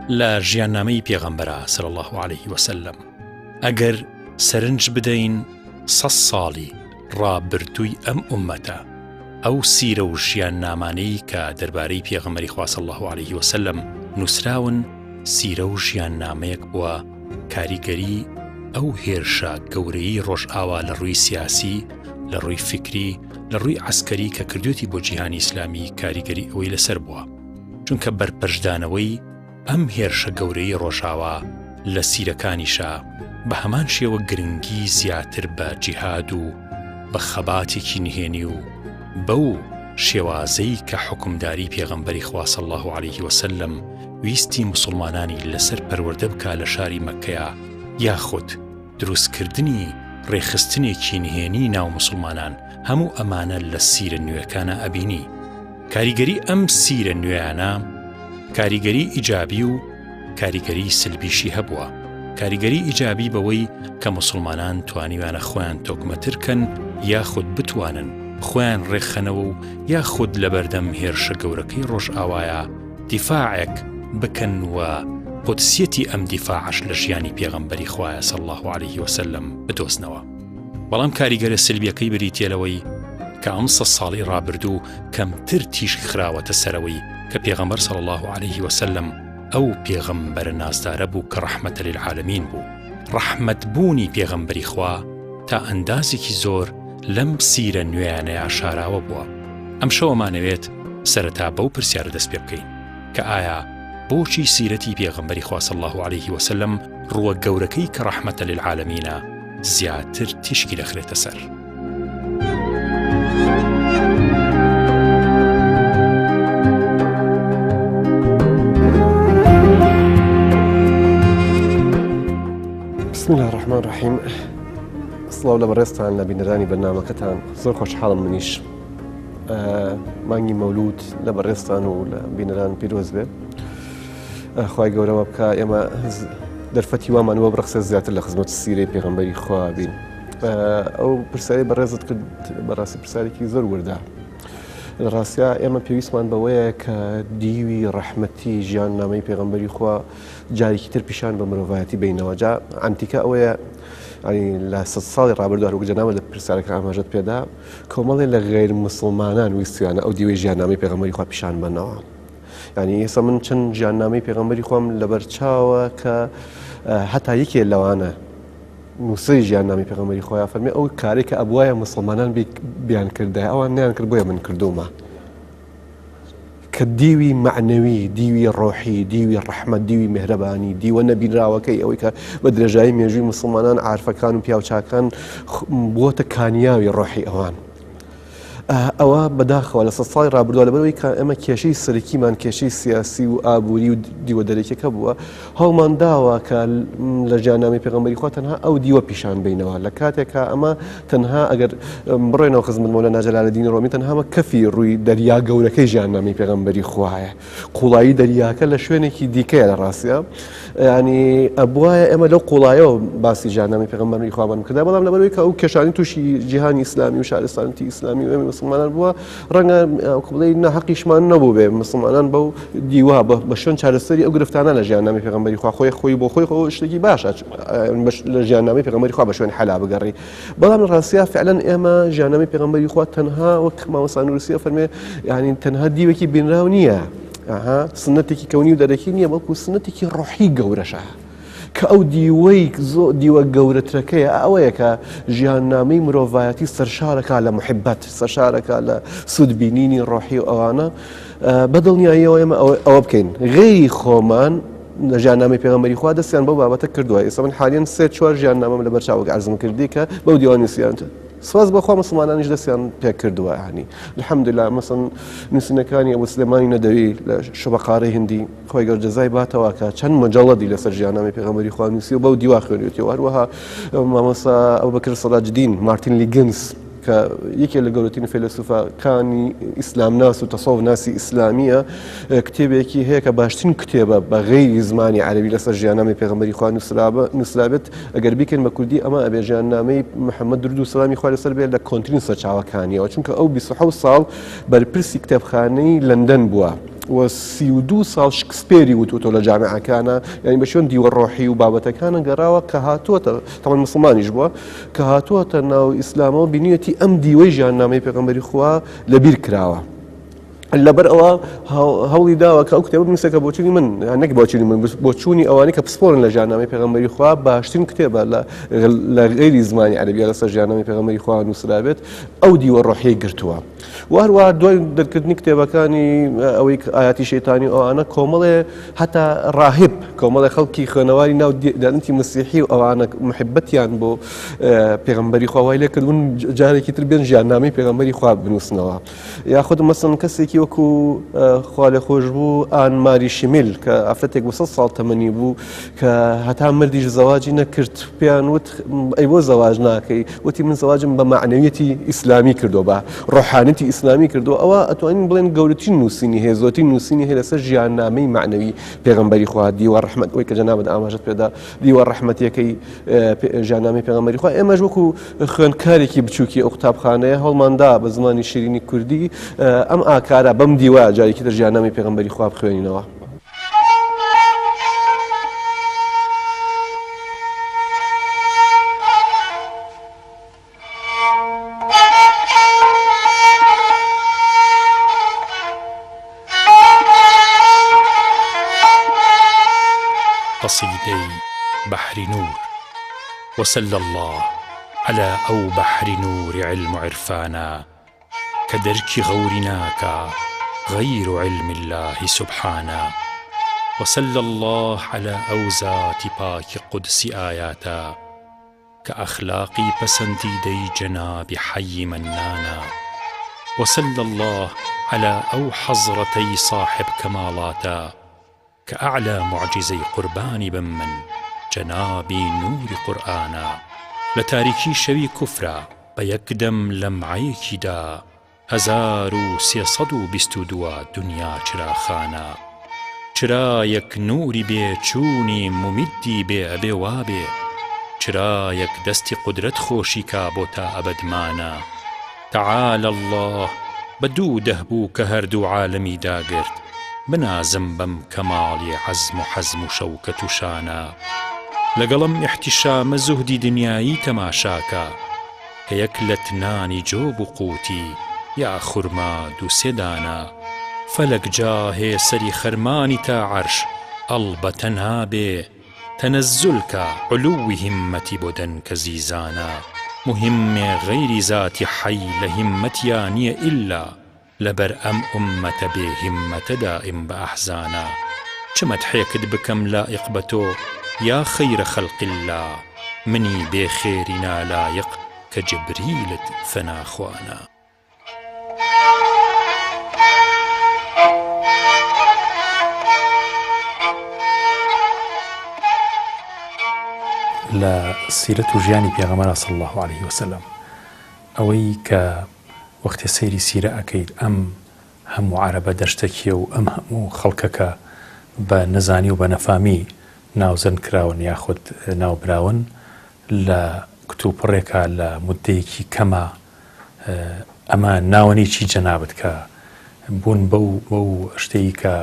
لە ژیاننامەی پێغەمبەرە صلی الله عليه وسلم ئەگەر سەرنج بدەین 100 ساڵی ڕابردووی ئەم ئومەتە ئەو سیرە و ژیاننامانەی کە دەربارەی پێغەمبەری خوا صلی الله عليه وسلم نووسراون سیرە و ژیاننامەیەک بووە کاریگەری ئەو هێرشە گەورەی ڕۆژئاوا لە ڕووی سیاسی، لە ڕووی فکری، لە ڕووی عەسکەری کە کردوێتی بۆ جیهانی ئیسلامی کاریگەری ئەوەی لەسەر بووە. چونکە بەرپەرشدانەوەی ئەم هێرشە گەورەی ڕۆژئاوا لە سیرەکانیشە بە هەمان شێوە گرنگی زیاتر بە جیهاد و بە خەباتێکی نهێنی و بەو شێوازەی کە حکومداری پێغەمبەری خوا صلی الله عليه وسلم ویستی مسلمانانی لەسەر پەروەردە بکا لە شاری مەککەیە یاخود دروستکردنی ڕێخستنێکی نهێنی ناو مسلمانان هەموو ئەمانە لە سیرە نوێەکانە ئەبینی. کاریگەری ئەم سیرە نوێیانە کاریگەری ئیجابی و کاریگەری سلبیشی هەبووە. کاریگەری ئیجابی بەوەی کە مسلمانان توانیوانە خۆیان تۆکمەترکەن یاخود بتوانن خۆیان ڕێخەنەوە و یاخود لە بەردەم هێرشە گەورەکەی ڕۆژئاوایە دیفاعێک بکەن و قودسیەتی ئەم دیفاعش لە ژیانی پێغەمبەری خوایە صلی الله عليه وسلم بدۆزنەوە. بەڵام کاریگەرە سلبیەکەی بریتیە لەوەی کە ئەم 100 ساڵی ڕابردوو کەمتر تیژ خراوەتە سەرەوەی کە پێغەمبەر صلی الله عليه وسلم ئەو پێغەمبەرە نازدارە بوو کە ڕەحمەتە للعالەمین بوو. ڕەحمەتبوونی پێغەمبەری خوا تا ئەندازێکی زۆر لەم سیرە نوێیانەیە شاراوە بووە. ئەم شەوەمانەوێت سەرەتا بەو پرسیارە دەست پێ بکەین کە ئایا بۆچی سیرەتی پێغەمبەری خوا صلی الله عليه وسلم ڕووە گەورەکەی کە ڕەحمەتە للعالەمینە زیاتر تیشکی دەخرێتە سەر؟ بسم الله الرحمن الرحیم. سڵاو لە بەڕێستان لە بینەرانی بەرنامەکەتان. زۆر خۆشحاڵم منیش مانگی مەولود لە بەڕێستان و لە بینەران پیرۆز بێ. خوای گەورەمە بکە ئێمە دەرفەتی وامانەوە بڕخسە زیاتر لە خزمەت سیرەی پێغەمبەری خوا بین. ئەو پرسیاری بەڕێزت کرد بەڕاستی پرسیارێکی زۆر وەردا. لە ڕاستیە ئێمە پێویستمان بەوەیە کە دیوی ڕەحمەتی ژیاننامەی پێغەمبەری خوا جارێکی تر پیشان بە مرۆڤایەتی بینەوە. جا ئەنتیکە ئەوەیە لە 100 ساڵی ڕابردووە هەروگەجەنامە لە پرسیارەکە ئاماژەت پێدا کۆمەڵێ لە غێر مسلمانان ویستیانە ئەو دیوەی ژیاننامەی پێغەمبەری خوا پیشان بنەوە. یعنی ئێستا من چەند ژیاننامەی پێغەمبەری خوام لەبەرچاوە کە هەتا یەکێ لەوانە نووسری ژیاننامەی پێغەمبەری خۆیان فەرمێ ئەو کارێک کە ئەبوایە مسلمانان بیان کردای ئەوان نیان کرد بۆیە من کردومە کە دیوی معنەوی، دیوی ڕۆحی، دیوی ڕەحمەت، دیوی میهرەبانی، دیوە نەبینراوەکەی ئەوەی کە بە درێژایی مێژووی مسلمانان عارفەکان و پیاوچاکان بووەتە کانیاوی ڕۆحی ئەوان. ئەوە بەداخەوە لە 100 ساڵی ڕابردووە لەبەرەوەی کە ئێمە کێشەی سەرەکیمان کێشەی سیاسی و ئابووری و دیوە دەرێکەکە بووە هەڵمان داوە کە لە ژیاننامەی پێغەمبەری خوا تەنها ئەو دیوە پیشان بینەوە لە کاتێکە ئەمە تەنها ئەگەر بڕێنەوە خزمەت مەولەنا جەلالەدین ڕۆمی تەنها ئەمە کەفی ڕووی دەریا گەورەکەی ژیاننامەی پێغەمبەری خوایە. قوڵایی دەریاکە لە شوێنێکی دیکەیە لە ڕاستیە. ینی ئەبوایە ئێمە لەو قوڵایەوە باسی ژیاننامەی پێغەمبەری خوامان کردە بەڵام لەبەرەوەی کە ئەو کێشانی تووشی جیهانی ئیسلامی و شارستانیەتی ئیسلامی و مسلمانان بووە ڕەنگە بڵێ نەحەقیشمان نەبوو بێ مسلمانان بەو دیوە بە شوێن چارەسەری ئەو گرفتانە لە ژیاننامەی پێغەمبەری خوا خۆی بۆ خۆی شتێکی باشە لە ژیاننامەی پێغەمبەری خوا بە شوێن حەلا بگەڕی. بەڵام لە ڕاستیە فعلەن ئێمە ژیاننامەی پێغەمبەری خوا تەنها وەک مامۆستا نووریسیە فەرمێ یعنی تەنها دیوێکی بینراو نییە، سنەتێکی کەونی و دەرەکی نییە بەڵکو سنەتێکی ڕۆحی گەورەشە کە ئەو دیوەی دیوە گەورەترەکەیە ئەوەیە کە ژیاننامەی مرۆڤایەتی سەرشارەکە لە محبەت، سەرشارەکە لە سوودبینینی ڕۆحی و ئەوانە بەدڵنیاییەوە ئێمە ئەوە بکەین. غێری خۆمان لە ژیاننامەی پێغەمبەری خوا دەستیان بەو بابەتە کردووە. ئێستا من حالیان 3-4 ژیاننامەم لە بەرچاوەک عەرزم کردی کە بەو دیوە نووسیانتە. سواز بەخوا مسلمانانیش دەستیان پێ کردووە. ینی الحەمدوللا مەسەڵەن نووسینەکانی ئەبوو سلێمانی نەدەوی لە شەبەقارەی هەندی خۆی گەور جەزای باتەوە کە چەند مەجەڵەدی لەسەر ژیاننامەی پێغەمبەری خوا نووسی و بەو دیوا خوێنوێتەوە. هەروەها مامۆستا ئەبوبەکر سەلاجدین مارتین لیگنس کە یەکێک لە گەورەترین فەیلسوفەکانی ئیسلام ناس و تەسەوف ناسی ئیسلامیە کتێبێکی هەیە کە باشترین کتێبە بە غەیری زمانی عەرەبی لەسەر ژیاننامەی پێغەمبەری خوا نووسرابێت. ئەگەر بیکەین بە کوردی ئەمە ئەبێ ژیاننامەی محەممەد درود و سەلامی خوا لەسەر بێت لە کۆنترین سەرچاوەکانیەوە چونکە ئەو 27 ساڵ بەرپرسی کتێبخانەی لەندەن بووە و 32 ساڵ شکسپێری وتوتۆ لە جامعەکانە، یعنی بە شوێن دیوەڕۆحی و بابەتەکانە گەڕاوە کە هاتووەتە تەمان مسلمانیش بووە کە هاتووەتە ناو ئیسلامەوە بینیەتی ئەم دیوەی ژیاننامەی پێغەمبەری خوا لەبیر کراوە. لەبەر ئەوە هەوڵی داوە کە ئەو کتێبە بنووسێکە بۆچوونی من نەک بۆچوونی من بۆ چوونی ئەوانەی کە پسپۆرن لە ژیاننامەی پێغەمبەری خوا باشترین کتێبە لە غەیری زمانی عەرەبیە لەسەر ژیاننامەی پێغەمبەری خوا نووسرابێت ئەو دیوەڕۆحیەی گرتووە. و هەروەها دوای دەرکردنی کتێبەکانی ئەوەی ئاياتی شەیتانی ئەوانە کۆمەڵێ هەتا ڕاهب کۆمەڵێ خەڵکی خوێنەواری ناو دانتی مسیحی و ئەوانە محبەتیان بۆ پێغەمبەری خوا وای لێ کردبوون جارێکی تر بێن ژیاننامەی پێغەمبەری خوا بنووسنەوە. یاخود مەسەڵەن کەسێکی وەکو خوا لێ خۆش بوو ئان ماری شیمیل کە ئافرەتێک بۆ 100 ساڵ تەمەنی بوو کە هەتا مردیش زەواجی نەکرد، پێیان وت ئەی بۆ زەواج ناکەی؟ وتی من زەواجم بە معنەویەتی ئیسلامی کردو، بە ڕۆحانیەتی ئیسلامی کردو. ئەوە ئەتوانین بڵێن گەورەترین نووسینی هەیە، زۆرترین نووسینی هەیە لەسەر ژیاننامەی معنەوی پێغەمبەری خوا. دیوار ڕەحمەت ئەوەی کە جەنابەت ئاماژەت پێدا دیوار ڕەحمەتیەکەی ژیاننامەی پێغەمبەری خوا. ئێمەش وەکو خوێندکارێکی بچووکی ئەو قوتابخانەیە هەوڵماندا بە زمانی شیرینی کوردی ئەم ئاکارە بەم دیوە جارێکی تر ژیاننامەی پێغەمبەری خوا بخوێنینەوە. قصيدي بحر نور. وصلى الله على أو بحر نور علم عرفانا كدرك غورناك غير علم الله سبحانا. وصلى الله على أو ذات باك قدس آياتا كأخلاقي بسنديدي جناب حي منانا. وصلى الله على أو حضرتي صاحب كمالاتا كأعلى معجزي قربان بمن جنابي نور قرآنا. لتاريكي شوي كفرا بيقدم لمعيكي دا 1322 دنيا چراخانا. چرایەک نوری بێ چوونی ممیدی بێ ئەبێ وابێ، چرایەک دەستی قودرەت خۆشی کا بۆ تا ئەبەدمانە. تعالى الله بەدوو دەهبوو کە هەردوو عالەمی داگرت، بنازم بەم کەماڵی عەزم و حەزم و شەوکەت و شانە. لەگەڵم احتیشامە زوهدی دنیایی تەماشاکە، کە یەک لە تنانی جۆب و قوتی یا خورما دووسێدانە. فەلەک جاهێ سەری خەرمانی تا عەرش ئەڵبەتەنها بێ، تەنەززولکە علووی هیممەتی بۆ دەنکە زیزانە. مهمێ غەیری ذاتی حەی لە هیممەتیا نییە ئیلا، لەبەر ئەم ئوممەتە بێ هیممەتە دائیم بە ئەحزانە. چ مەدحێکت بکەم لائق بە تۆ یا خەیرە خەڵقی الله، منی بێ خێری نالایق کە جبریلت فەناخوانە. لە سیرەت و ژیانی پێغەمبەر صلی الله عليه وسلم ئەوەی کە وەختی سەیری سیرە ئەکەیت ئەم هەموو عەرەبە دەشتەکیە و ئەم هەموو خەڵکەکە بە نەزانی و بە نەفامی ناوزەن کراون یاخود ناوبراون لە کتوپڕێکە لە مودەیەکی کەمە. ئەمە ناوەنێکی جەنابەت کە بوون بەو شتەی کە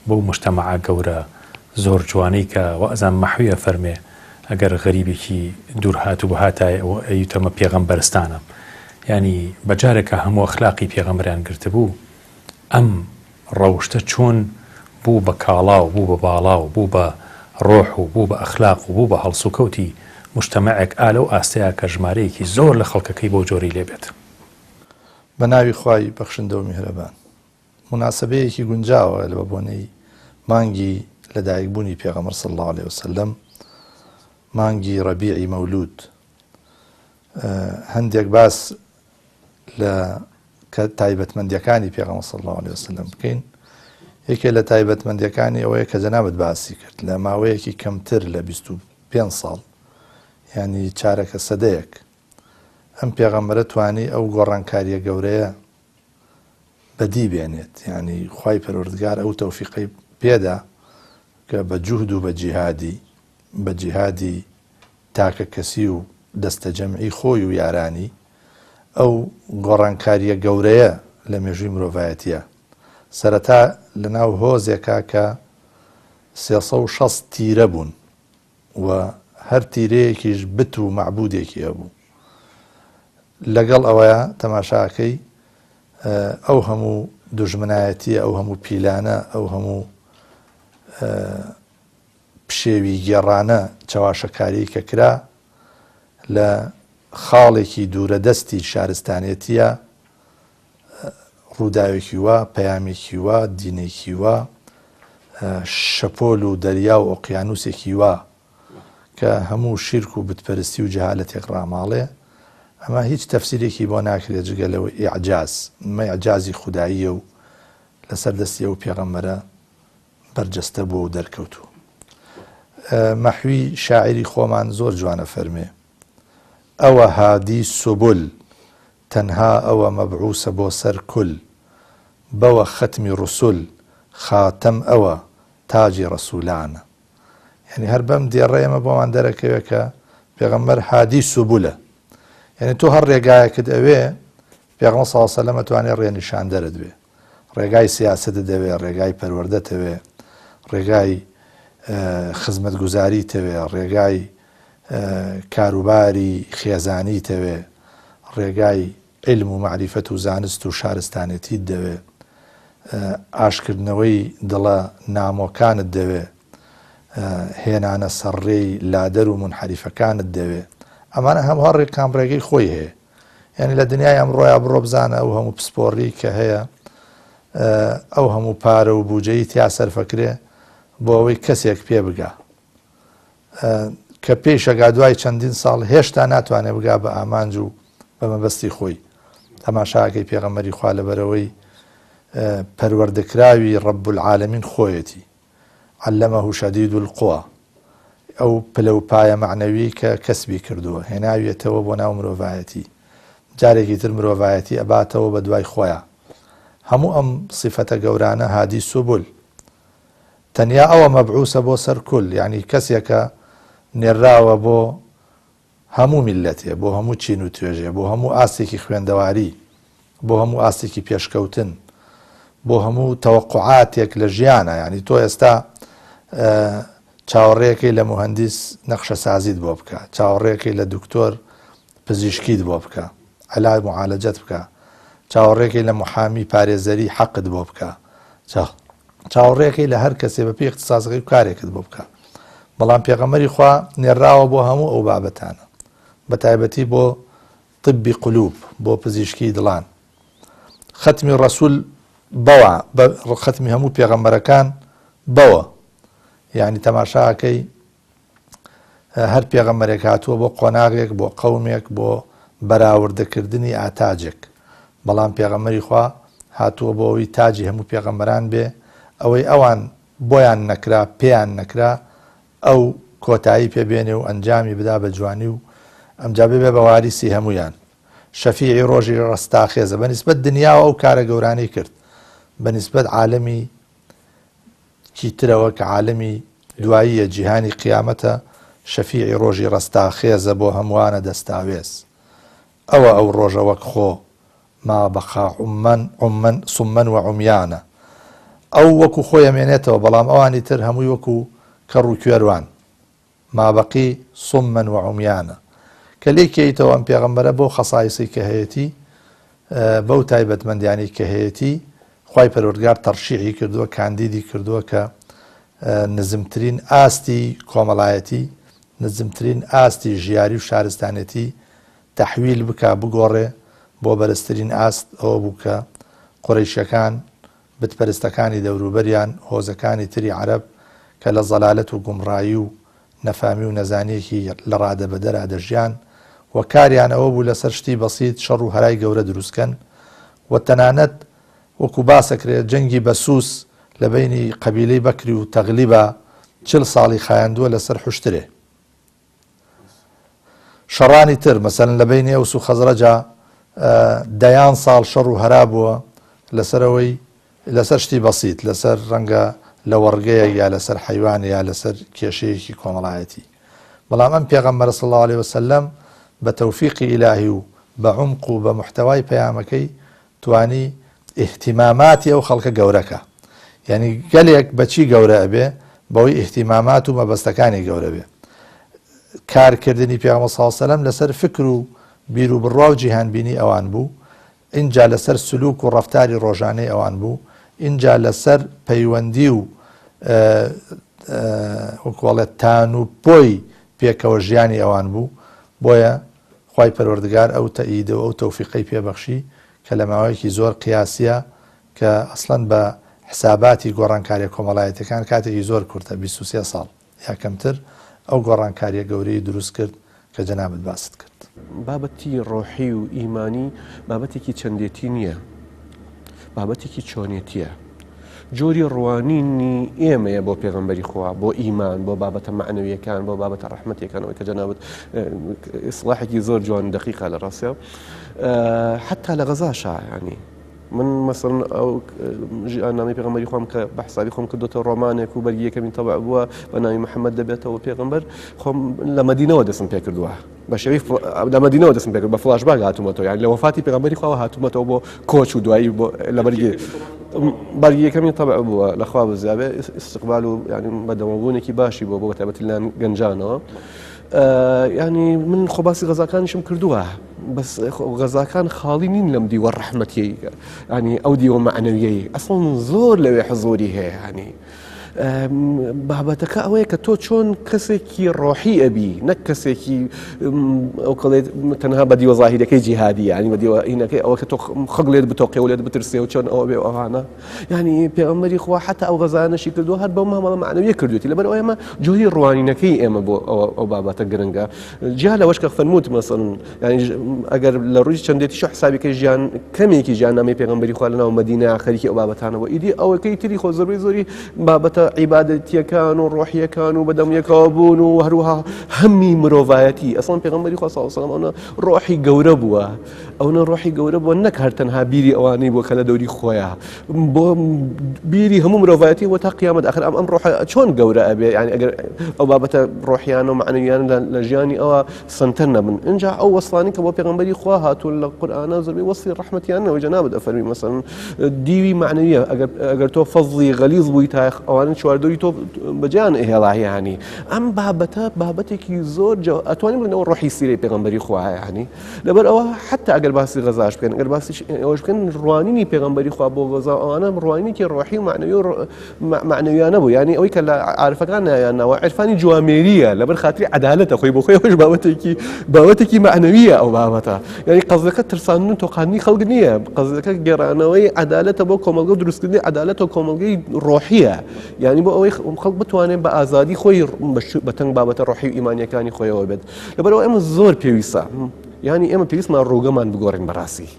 بەو مجتەمەعە گەورە زۆر جوانەی کە وەزان مەحویە فەرمێ ئەگەر غەریبێکی دوور هات و بەهاتایە ئەوە ئەیتەمە پێغەمبەرستانە. ینی بەجارێکە هەموو ئەخلاقی پێغەمبەریان گرتبوو، ئەم ڕەوشتە چۆن بوو بە کاڵا و بوو بە باڵا و بوو بە ڕۆح و بوو بە ئەخلاق و بوو بە هەڵسوکەوتی مجتەمەعێک ئالە و ئاستەیە کە ژمارەیەکی زۆر لە خەڵکەکەی بۆ جۆری لێبێت. بە ناوی خوای بەخشندە و میهرەبان. مناسبەیەکی گونجاوە لە بەبوونەی مانگی لەدایکبوونی پێغەمبەر صلی الله عليه وسلم، مانگی ڕەبیعی مەولود. هەندێک باس لە تایبەتمەندیەکانی پێغەمبەر صلی الله عليه وسلم بکەین. یەکێک لە تایبەتمەندیەکانی ئەوەیە کە جەنابەت باسی کرد لە ماوەیەکی کەمتر لە 25 ساڵ، ینی چارەکە سەدەیەک، ئەم پێغەمبەرە توانی ئەو گۆڕانکاریە گەورەیە بەدی بێنێت. ینی خوای پەروەردگار ئەو تەوفیقەی پێدا کە بە جوهد و بە جیهادی تاکە کەسی و دەستە جەمعی خۆی و یارانی ئەو گۆڕانکاریە گەورەیە لە مێژووی مرۆڤایەتیە سەرەتا لەناو هۆزێکا کە 360 تیرە بوون و هەر تیرەیەکیش بت و معبودێکی هەبوو. لەگەڵ ئەوەیە تەماشاکەی ئەو هەموو دوژمنایەتیە، ئەو هەموو پیلانە، ئەو هەموو پشێوی گێڕانە چاواشەکاری کە کرا لە خاڵێکی دوورە دەستی شارستانێتیە، ڕووداوێکی وە، پەیامێکی وە، دینێکی وە، شەپۆل و دەریا و ئۆقیانوسێکی وە کە هەموو شیرک و بتپەرستی و جەهالەتێک ڕاماڵێ. ئەمە هیچ تەفسیرێکی بۆ ناکرێت جگە لەوە ئیعجاز، ئیعجازی خوداییە و لەسەر دەستی ئەو پێغەمبەرە بەرجەستە بووە و دەرکەوتووە. مەحوی شاعری خۆمان زۆر جوانە فەرمێ: ئەوە هادی سوبل، تەنها ئەوە مەبعوسە بۆ سەر کول، بەوە ختمی ڕوسول، خاتەم ئەوە تاجی ڕەسوولانە. یعنی هەر بەم دێڕێ ئەمە بۆمان دەرەکەوێت کە پێغەمبەر هادی سوبولە، یعنی تۆ هەر ڕێگایەکت ئەوێ پێغەمبەر صلی الله علیه و سلم ئەتوانێت ڕێنیشاندەرت بێ، ڕێگای سیاسەتت دەوێ، ڕێگای پەروەردەتەوێ، ڕێگای خزمەتگوزاریتەوێ، ڕێگای کاروباری خێزانیتەوێ، ڕێگای علم و معریفەت و زانست و شارستانێتیت دەوێ، ئاشکردنەوەی دڵە نامۆکانت دەوێ، هێنانە سەرڕێی لادەر و منحەریفەکانت دەوێ. ئەمانە هەموو هەر ڕێکامڕێگەی خۆی هەیە. یعنی لە دنیای ئەمڕۆیە بڕۆ بزانە ئەو هەموو پسپۆڕی کە هەیە، ئەو هەموو پارە و بوجەی تیا سەرفەکرێ بۆ ئەوەی کەسێک پێ بگا کە پێشەگا دوای چەندین ساڵ هێشتا ناتوانێت بگا بە ئامانج و بە مەبەستی خۆی. تەماشاکەی پێغەمبەری خوا لەبەرەوەی پەروەردەکراوی ڕەب العالەمین خۆیەتی، عەلەمەه شەدید القووە، ئەو پلە و پایە معنەوی کە کەسبی کردووە هێناویێتەوە بۆ ناو مرۆڤایەتی، جارێکی تر مرۆڤایەتی ئەباتەوە بە دوای خۆیان. هەموو ئەم سیفەتە گەورانە هادی سوبول، تەنیا ئەوە مەبعوسە بۆ سەر کول، یعنی کەسێکە نێراوە بۆ هەموو میلەتێ، بۆ هەموو چین و توێژێ، بۆ هەموو ئاستێکی خوێندەواری، بۆ هەموو ئاستێکی پێشکەوتن، بۆ هەموو تەوەقوعاتێک لە ژیانە. یعنی تۆ ئێستا چاوەڕێیەکەی لە مهندس نەخشە سازیت بۆ بکە، چاوەڕێیەکەی لە دکتۆر پزیشکیت بۆ بکە، علاج معالەجەت بکە، چاوەڕێیەکەی لە محامی پارێزەری حەقت بۆ بکە، چاوەڕێیەکەی لە هەر کەسێ بە پێی اختصاسەکەی و کارێکت بۆ بکە. بەڵام پێغەمبەری خوا نێراوە بۆ هەموو ئەو بابەتانە، بە تایبەتی بۆ طبی قلوب، بۆ پزیشکی دڵان. ختمی ڕەسوول بەوە، ختمی هەموو پێغەمبەرەکان بەوە. یعنی تەماشاکەی هەر پێغەمبەرێک هاتووە بۆ قۆناغێک، بۆ قەومێک، بۆ بەراوردەکردنی ئاتاجێک، بەڵام پێغەمبەری خوا هاتووە بۆ ئەوەی تاجی هەموو پێغەمبەران بێ، ئەوەی ئەوان بۆیان نەکرا، پێیان نەکرا، ئەو کۆتایی پێبێنێ و ئەنجامی بدا بە جوانی و ئەمجا بێ بە واریسی هەمویان. شەفیعی ڕۆژی ڕستاخێزە بەنسبەت دنیاوە ئەو کارە گەورانەی کرد، بەنسبەت عالەمی کیترەوە کە عالەمی دواییە جیهانی قیامەتە، شەفیعی ڕۆژی ڕستاخێزە بۆ هەمووانە دەستاوێز. ئەوە ئەو ڕۆژە وەک خۆ ما بەقا عومەن سومەن و عومیانە، ئەو وەکو خۆی ئەمێنێتەوە، بەڵام ئەوانی تر هەمووی وەکو کەڕ و کوێروان، مابەقی سومەن و عومیانە. کە لێکیتەوە ئەم پێغەمبەرە بۆ خەسایسی کە هەیەتی، بەو تایبەتمەندیانی کە هەیەتی، خوای پەروەردگار تەرشیعی کردووە، کاندیدی کردووە کە نزمترین ئاستی کۆمەڵایەتی، نزمترین ئاستی ژیاری و شارستانێتی تەحویل بکە، بگۆڕێ بۆ بەرزترین ئاست. ئەوە بوو کە قوڕەیشەکان بتپەرستەکانی دەوروبەریان، هۆزەکانی تری عەرەب کە لە زەلالەت و گومڕایی و نەفامی و نەزانیەکی لە ڕادەبەدەرا دەژیان، و کاریان ئەوە بوو لەسەر شتی بەسیط شەڕ و هەرای گەورە دروستکەن، و تەنانەت وەکو باسەکرێت جەنگی بەسووس لە بینی قەبیلەی بەکری و تەغلیبە 40 ساڵی خایاندووە لەسەر حوشترێ. شەڕانی تر مەسەلەن لە بینی ئەوس و خەزرەجا دەیان ساڵ شەڕ و هەرا بووە لەسەرەوەی لەسەر شتی بەسیط، لەسەر ڕەنگە لە وەڕگەیە یا لەسەر حیوان یا لەسەر کێشەیەکی کۆمەڵایەتی. بەڵام ئەم پێغەمبەر صلی الله علیه وسلم بە تەوفیقی ئیلاهی و بە عمق و بە محتەوای پەیامەکەی توانی احتیماماتی ئەو خەڵکە گەورەکە، یعنی گەلێک بەچی گەورە ئەبێ بەوەی احتیمامات و مەبەستەکانی گەورە بێ. کارکردنی پێغەمبەر صلی الله علیه و سەلەم لەسەر فکر و بیر و بڕوا و جیهانبینی ئەوان بوو، اینجا لەسەر سلوک و ڕەفتاری ڕۆژانەی ئەوان بوو، اینجا لەسەر پەیوەندی و وەکوڵێت تان و پۆی پێکەوە ژیانی ئەوان بوو. بۆیە خوای پەروەردگار ئەو تەئیدە و ئەو تەوفیقەی پێبەخشی کە لە ماوەیەکی زۆر قیاسیە کە ئەسڵەن بە حساباتی گۆڕانکاریە کۆمەڵایەتەکان کاتێکی زۆر کورتە 23 ساڵ یا کەمتر ئەو گۆڕانکاریە گەورەی دروست کرد کە جەنابەت باست کرد. بابەتی ڕۆحی و ئیمانی بابەتێکی چەندێتی نییە، بابەتێکی چۆنێتیە. جۆری ڕوانینی ئێمەیە بۆ پێغەمبەری خوا، بۆ ئیمان، بۆ بابەتە معنەویەکان، بۆ بابەتە ڕەحمەتیەکانەوەی کە جەنابەت ئیسلاحێکی زۆر جوان دقیقە لە ڕاستیە حتا لە غەزاشە. ینی من مەسەڵەن ئەو ژیاننامەی پێغەمبەری خۆم کە بە حسابی خۆم کردوتە ڕۆمانێک و بەرگیەکەمی تەبع بووە بە ناوی محەممەد دەبێتەوە پێغەمبەر، خۆم لە مەدینەوە دەستم پێ کردووە، بە شێوەی لە مەدینەوە دەستم پێ کرد، بە فڵاشباک هاتوومەتەوە، یان لە وەفاتی پێغەمبەری خوا هاتوومەتەوە بۆ کۆچ و دوایی لە بەرگیەکەمی تەبع بووە لەخوا بزیابێ استقبال و ینی بەدەوامبوونێکی باشی بۆ تایبەتی لە گەنجانەوە. ینی من خۆباسی غەزاکانیشم کردووە، بەس غەزاکان خاڵی نین لەم دیوە ڕەحمەتیەی، ینی ئەو دیوە معنەویەی ئەسڵ زۆر لەوێ حزۆری هەیە. ینی بابەتەکە ئەوەیە کە تۆ چۆن کەسێکی ڕۆحی ئەبی، نەک کەسێکی ئەو کڵێت تەنها بە دیوە زاهیرەکەی جیهادی، ینی بە دیوە هینەکەی ئەوە کە تۆ خەڵێت بتۆقێ و لێت بترسێ و چۆن ئەوە بێ ئەوانە. ینی پێغەمبەری خوا حتا ئەو غەزانەشی کردووە هەر بەو مامەڵە معنەویە کردوێتی، لەبەر ئەوە ئێمە جۆری ڕوانینەکەی ئێمە بۆ ئەو بابەتە گرنگە. جیا لەوەش کە فەرمووت مەسەڵەن ینی ئەگەر لە ڕووی چەندێتیش حسابیکەی ژیان کەمێکی ژیاننامەی پێغەمبەری خوا لەناو مەدینە خەریکی ئەو بابەتانەوە، ئیدی ئەوەکەی تری خۆ زۆری بابەتە عیبادەتیەکان و ڕۆحیەکان و بەدەمیەکەوە بوون و هەروەها هەمی مرۆڤایەتی. ئەسڵەن پێغەمبەری خوا صلی الله علیه و سلم ئەوە ڕۆحی گەورە بووە، ئەوە ڕۆحی گەورە بووە، نەک هەر تەنها بیری ئەوانەی بۆ کە لە دەوری خۆیە، بۆ بیری هەموو مرۆڤایەتی وە تا قیامەت ئاخر ئەم ڕۆح چۆن گەورە ئەبێ. ینی ئەگەر ئەو بابەتە ڕۆحیان و معنەویان لە ژیانی ئەوە سنتەر نەبن، اینجا ئەو وەسڵانی کە بۆ پێغەمبەری خوا هاتوون لە قورئانە زۆربەی وەسفی ڕەحمەتیانەوە جەنابەت ئەفەرمی مەسەڵەن دیوی معنەویە ئەگەر تۆ فەزڵی غەلیظ بووی تا ئەوانە چواردۆری تۆ بەجیان ئێهێڵاهی. ینی ئەم بابەتە بابەتێکی زۆر ئەتوانین بڵێنەوە ڕۆحی سیرەی پێغەمبەری خوایە. ینی لەبەر ئەوە حتا ئەگەر باسی غەزاش بکەن، ئەگەر باسی ئەوەش بکەن ڕوانینی پێغەمبەری خوا بۆ غەزا ئەوانە ڕوانینێکی ڕۆحی و معنەویانە بوو، ینی ئەوەی کە لە عارفەکان نایانەوە عرفانی جوامێریە، لەبەر خاتری عەدالەتە، خۆی بۆ خۆی خۆش بابەتێکی معنەویە ئەو بابەتە. ینی قەزەکە ترساندن و تۆقاندنی خەڵک نییە، قەزەکە گێڕانەوەی عەدالەتە بۆ کۆمەلگە و دروستکردنی عەدالەت و کۆمەلگەی ڕۆحیە، ینی بۆ ئەوەی خەڵک بتوانێت بە ئازادی خۆی بەتەنگ بابەتە ڕۆحی و ئیمانیەکانی خۆیەوە بێت. لەبەرەوە ئێمە زۆر پێویستە، ینی ئێمە پێویستمان ڕۆگەمان بگۆڕین بەڕاستی.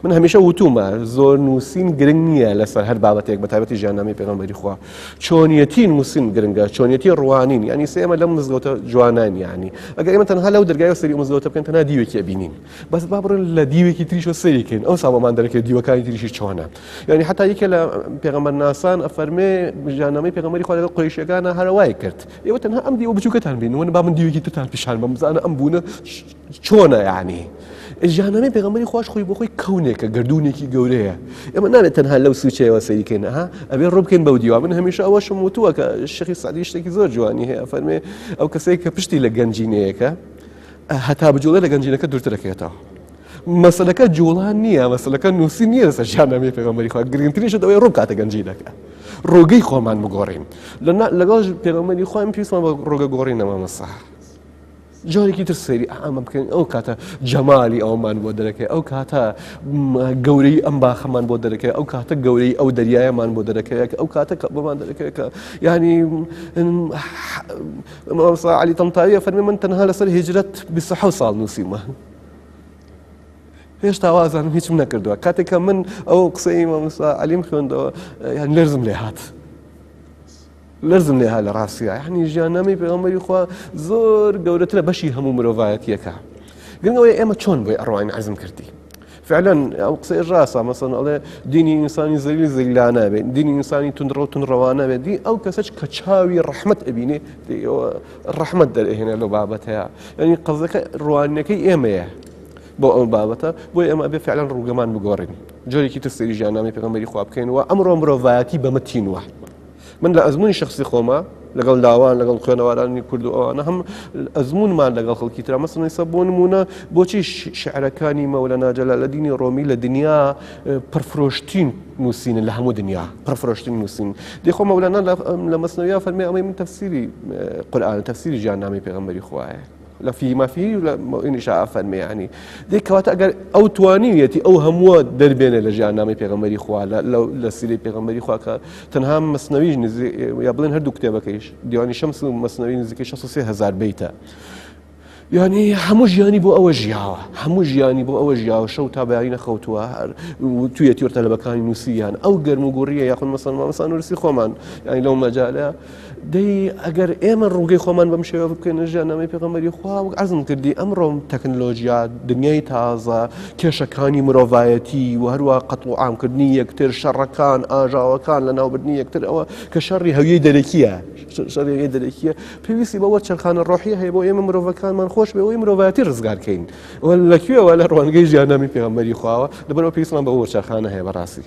من هەمیشە وتومە زۆر نووسین گرنگ نییە لەسەر هەر بابەتێک بە تایبەتی ژیاننامەی پێغەمبەری خوا، چۆنیەتی نووسین گرنگە، چۆنیەتی ڕوانین. ینی ئێمە لەم مزگەوتە جوانان، ینی ئەگەر ئێمە تەنها لەو دەرگایەوە سەری مزگەوتە بکەین تەنها دیوێکی ئەبینین، بەس با بڕۆین لە دیوێکی تریشەوە سەریکەین، ئەو ساڵمان دەرەکەوێت دیوەکانی تریشی چۆنە. ینی حتا یەکێ لە پێغەمبەر ناسان ئەفەرمێ ژیاننامەی پێغەمبەری خوا لەگەڵ قوڕیشیەکانە هەروای کرد، ئێوە تەنها ئەم دیوە بچووکەتان بینن، با من دیوێکی ترتان پیشان بم بزانە ئەم بوونە چۆنە. ینی ژیاننامەی پێغەمبەری خوش خۆی بۆ خۆی کەونێکە، گردوونێکی گەورەیە، ئێمە نانێت تەنها لەو سوچەیەوە سەیریکەین، ئەبێ ڕووبکەین بەو دیوە. من هەمیشە ئەوەشم وتووە کە شەخی سعدی شتێکی زۆر جوانی هەیە، فەرمێ ئەو کەسێک کە پشتی لە گەنجینەیەکە هەتا بجوڵێ لە گەنجینەکە دوورترەکەوێتەوە. مەسەلەکە جوڵان نییە، مەسەلەکە نووسی نییە لەسەر ژیاننامەی پێغەمبەری خوا، گرنگترینشە ئەوەی ڕووبکاتە گەنجینەکە، ڕۆگەی خۆمان بگۆڕین. لەگەڵ پێغەمبەری خوا پێویستمان بە ڕۆگە گۆڕینەوە مەسەح جارێکی تر سەیری ئەمە بکەین، ئەو کاتە جەمالی ئەومان بۆ دەرەکەی، ئەو کاتە گەورەی ئەم باخەمان بۆ دەرەکەی، ئەو کاتە گەورەی ئەو دەریایەمان بۆ دەرەکەی، ئەو کاتە کە بۆمان دەرەکەیکە. ینی مامۆستا عەلی تەمتاوی فەرمێ من تەنها لەسەر هیجرەت 27 ساڵ نووسیمە، هێشتا وازانم هیچم نەکردووە. کاتێککە من ئەو قسەی مامۆستا عەلیم خوێندەوە لەرزم لێ هات، لەرزم لێ ها لە ڕاستیە. ینی ژیاننامەی پێغەمبەری خوا زۆر گەورەترە بەشی هەموو مرۆڤایەتیەکە. گرنگەوەی ئێمە چۆن بۆی ئەڕوانین عەزم کردی. فعلا ئەو قسەی ڕاستە، مەسەڵەن ئەڵێ دینی ئینسانی زەلیل زەلیلانە بێت، دینی ئینسانی توندڕە و توندڕەوانە بێت، دی ئەو کەسەش کە چاوی ڕەحمەت ئەبینێ ڕەحمەت دەرئێنێ لەو بابەتەیە. ینی قەزەکە ڕوانینەکەی ئێمەیە، بۆ ئەو بابەتە بۆی ئەمە بێ فعلەن ڕووگەمان بگۆڕین جۆرێکی تر سەیری ژیاننامەی پێغەمبەری خوا بکەینەوە ئەمڕۆ مرۆڤایەتی بەمە تینوە من لە ئەزمموی شخصی خۆمە لەگەڵ لاوان لەگەڵ خوێنەوارانی کورد و ئەوانە هەم ئەزممونمان لەگەڵ خەڵکی ترا مەسڵەن ئێستا بۆ نمونە بۆچی شعرەکانی مەولەنا جەلالەدینی ڕۆمی لە دنیا پڕفرۆشتین نووسینن لە هەموو دنیا پڕفرۆشتین نووسین دێخۆ مەولەنا لە مەسنەویە فەرمێ ئەمەی من تەفسیری قورئان تەفسیری ژیاننامەی پێغەمبەری خوایە لە فيما فيه ولا إني شاء فەرمێ ینی دێکەواتە ئەگەر ئەو توانیویەتی ئەو هەمووە دەربێنێ لە ژیاننامەی پێغەمبەری خوا لە سیرەی پێغەمبەری خوا کە تەنها مەسنەویش یا بڵێن هەردوو کتێبەکەیش دیوانی شەمس و مەسنەوی نزیکەی 63000 بیتە یعنی هەموو ژیانی بۆ ئەوە ژیاوە هەموو ژیانی بۆ ئەوە ژیاوە شەو تا بەیانی نەخەوتووە توی تیۆرتەلەبەکانی نووسیان ئەو گەرم و گوڕیە یاخود مەسان نووسی خۆمان ینی لەو مەجالە دەی ئەگەر ئێمە ڕووگەی خۆمان بەم شێوە بکەین ژیاننامەی پێغەمبەری خوا و عەرزم کردی ئەمڕۆ تەکنۆلۆژیا دنیای تازە کێشەکانی مرۆڤایەتی و هەروە قەت و عامکردنی یەکتر شەڕەکان ئاژاوەکان لە ناوبردنی یەکتر ئەوە کە شەڕی هەویەی دەرەکیە شەڕی دەرەکیە پێویستی بەوە چرخانە ڕۆحی هەیە بۆ ئێمە مرۆڤەکانمان خۆش بێ ئەوەی مرۆڤایەتی ڕزگارکەین لەکوێوە لە ڕوانگەی ژیاننامەی پێغەمبەری خواوە لەبەرەوە پێویستمان بەوە چرخانە هەیە بەڕاستی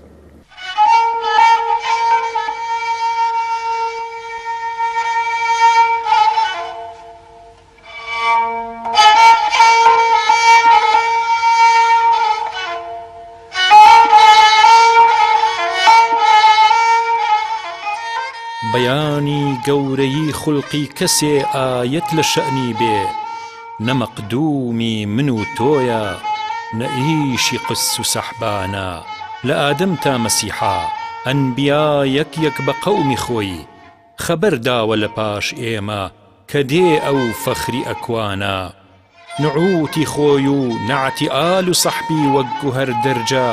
بەیانی گەورەی خوڵقی کەسێ ئایەت لە شەئنی بێ نەمەقدومی من و تۆیە نەئیشی قس و سەحبانە لە ئادەم تا مەسیحا ئەنبیا یەک بە قەومی خۆی خەبەر داوە لە پاش ئێمە کە دێ ئەو فەخری ئەکوانە نعوتی خۆی و نعتی ئال و سەحبی وەک گوهەر دەرجە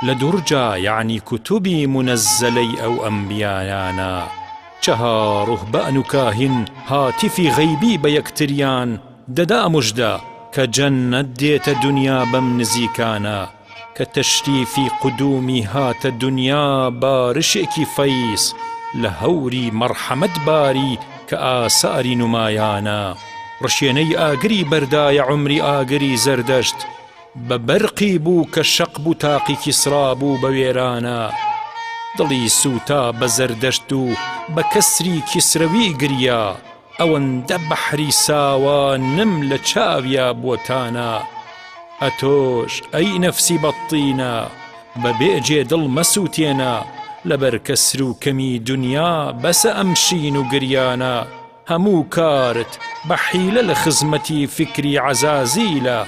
لە دوورجا یعنی کوتوبی منەززەلەی ئەو ئەنبیایانە چەها ڕوهبان و کاهین هاتیفی غەیبی بە یەکتریان دەدا موژدە کە جەننەت دێتە دنیا بەم نزیکانە کە تەشریفی قودومی هاتە دنیا بارشێکی فەیس لە هەوری مەرحەمەت باری کە ئاساری نمایانە ڕشێنەی ئاگری بەردایە عمری ئاگری زەردەشت بە بەرقی بوو کە شەق بوو تاقی کیسرا بوو بە وێرانە دڵی سووتا بە زەردەشت و بە کەسری کیسرەوی گریا ئەوەندە بەحری ساوە نم لە چاویا بۆتانە ئەتۆش ئەی نەفسی بەتینە بە بێجێ دڵ مەسووتێنە لەبەر کەسر و کەمی دنیا بەسە ئەم شین و گریانە هەموو کارت بە حیلە لە خزمەتی فکری عەزازیلە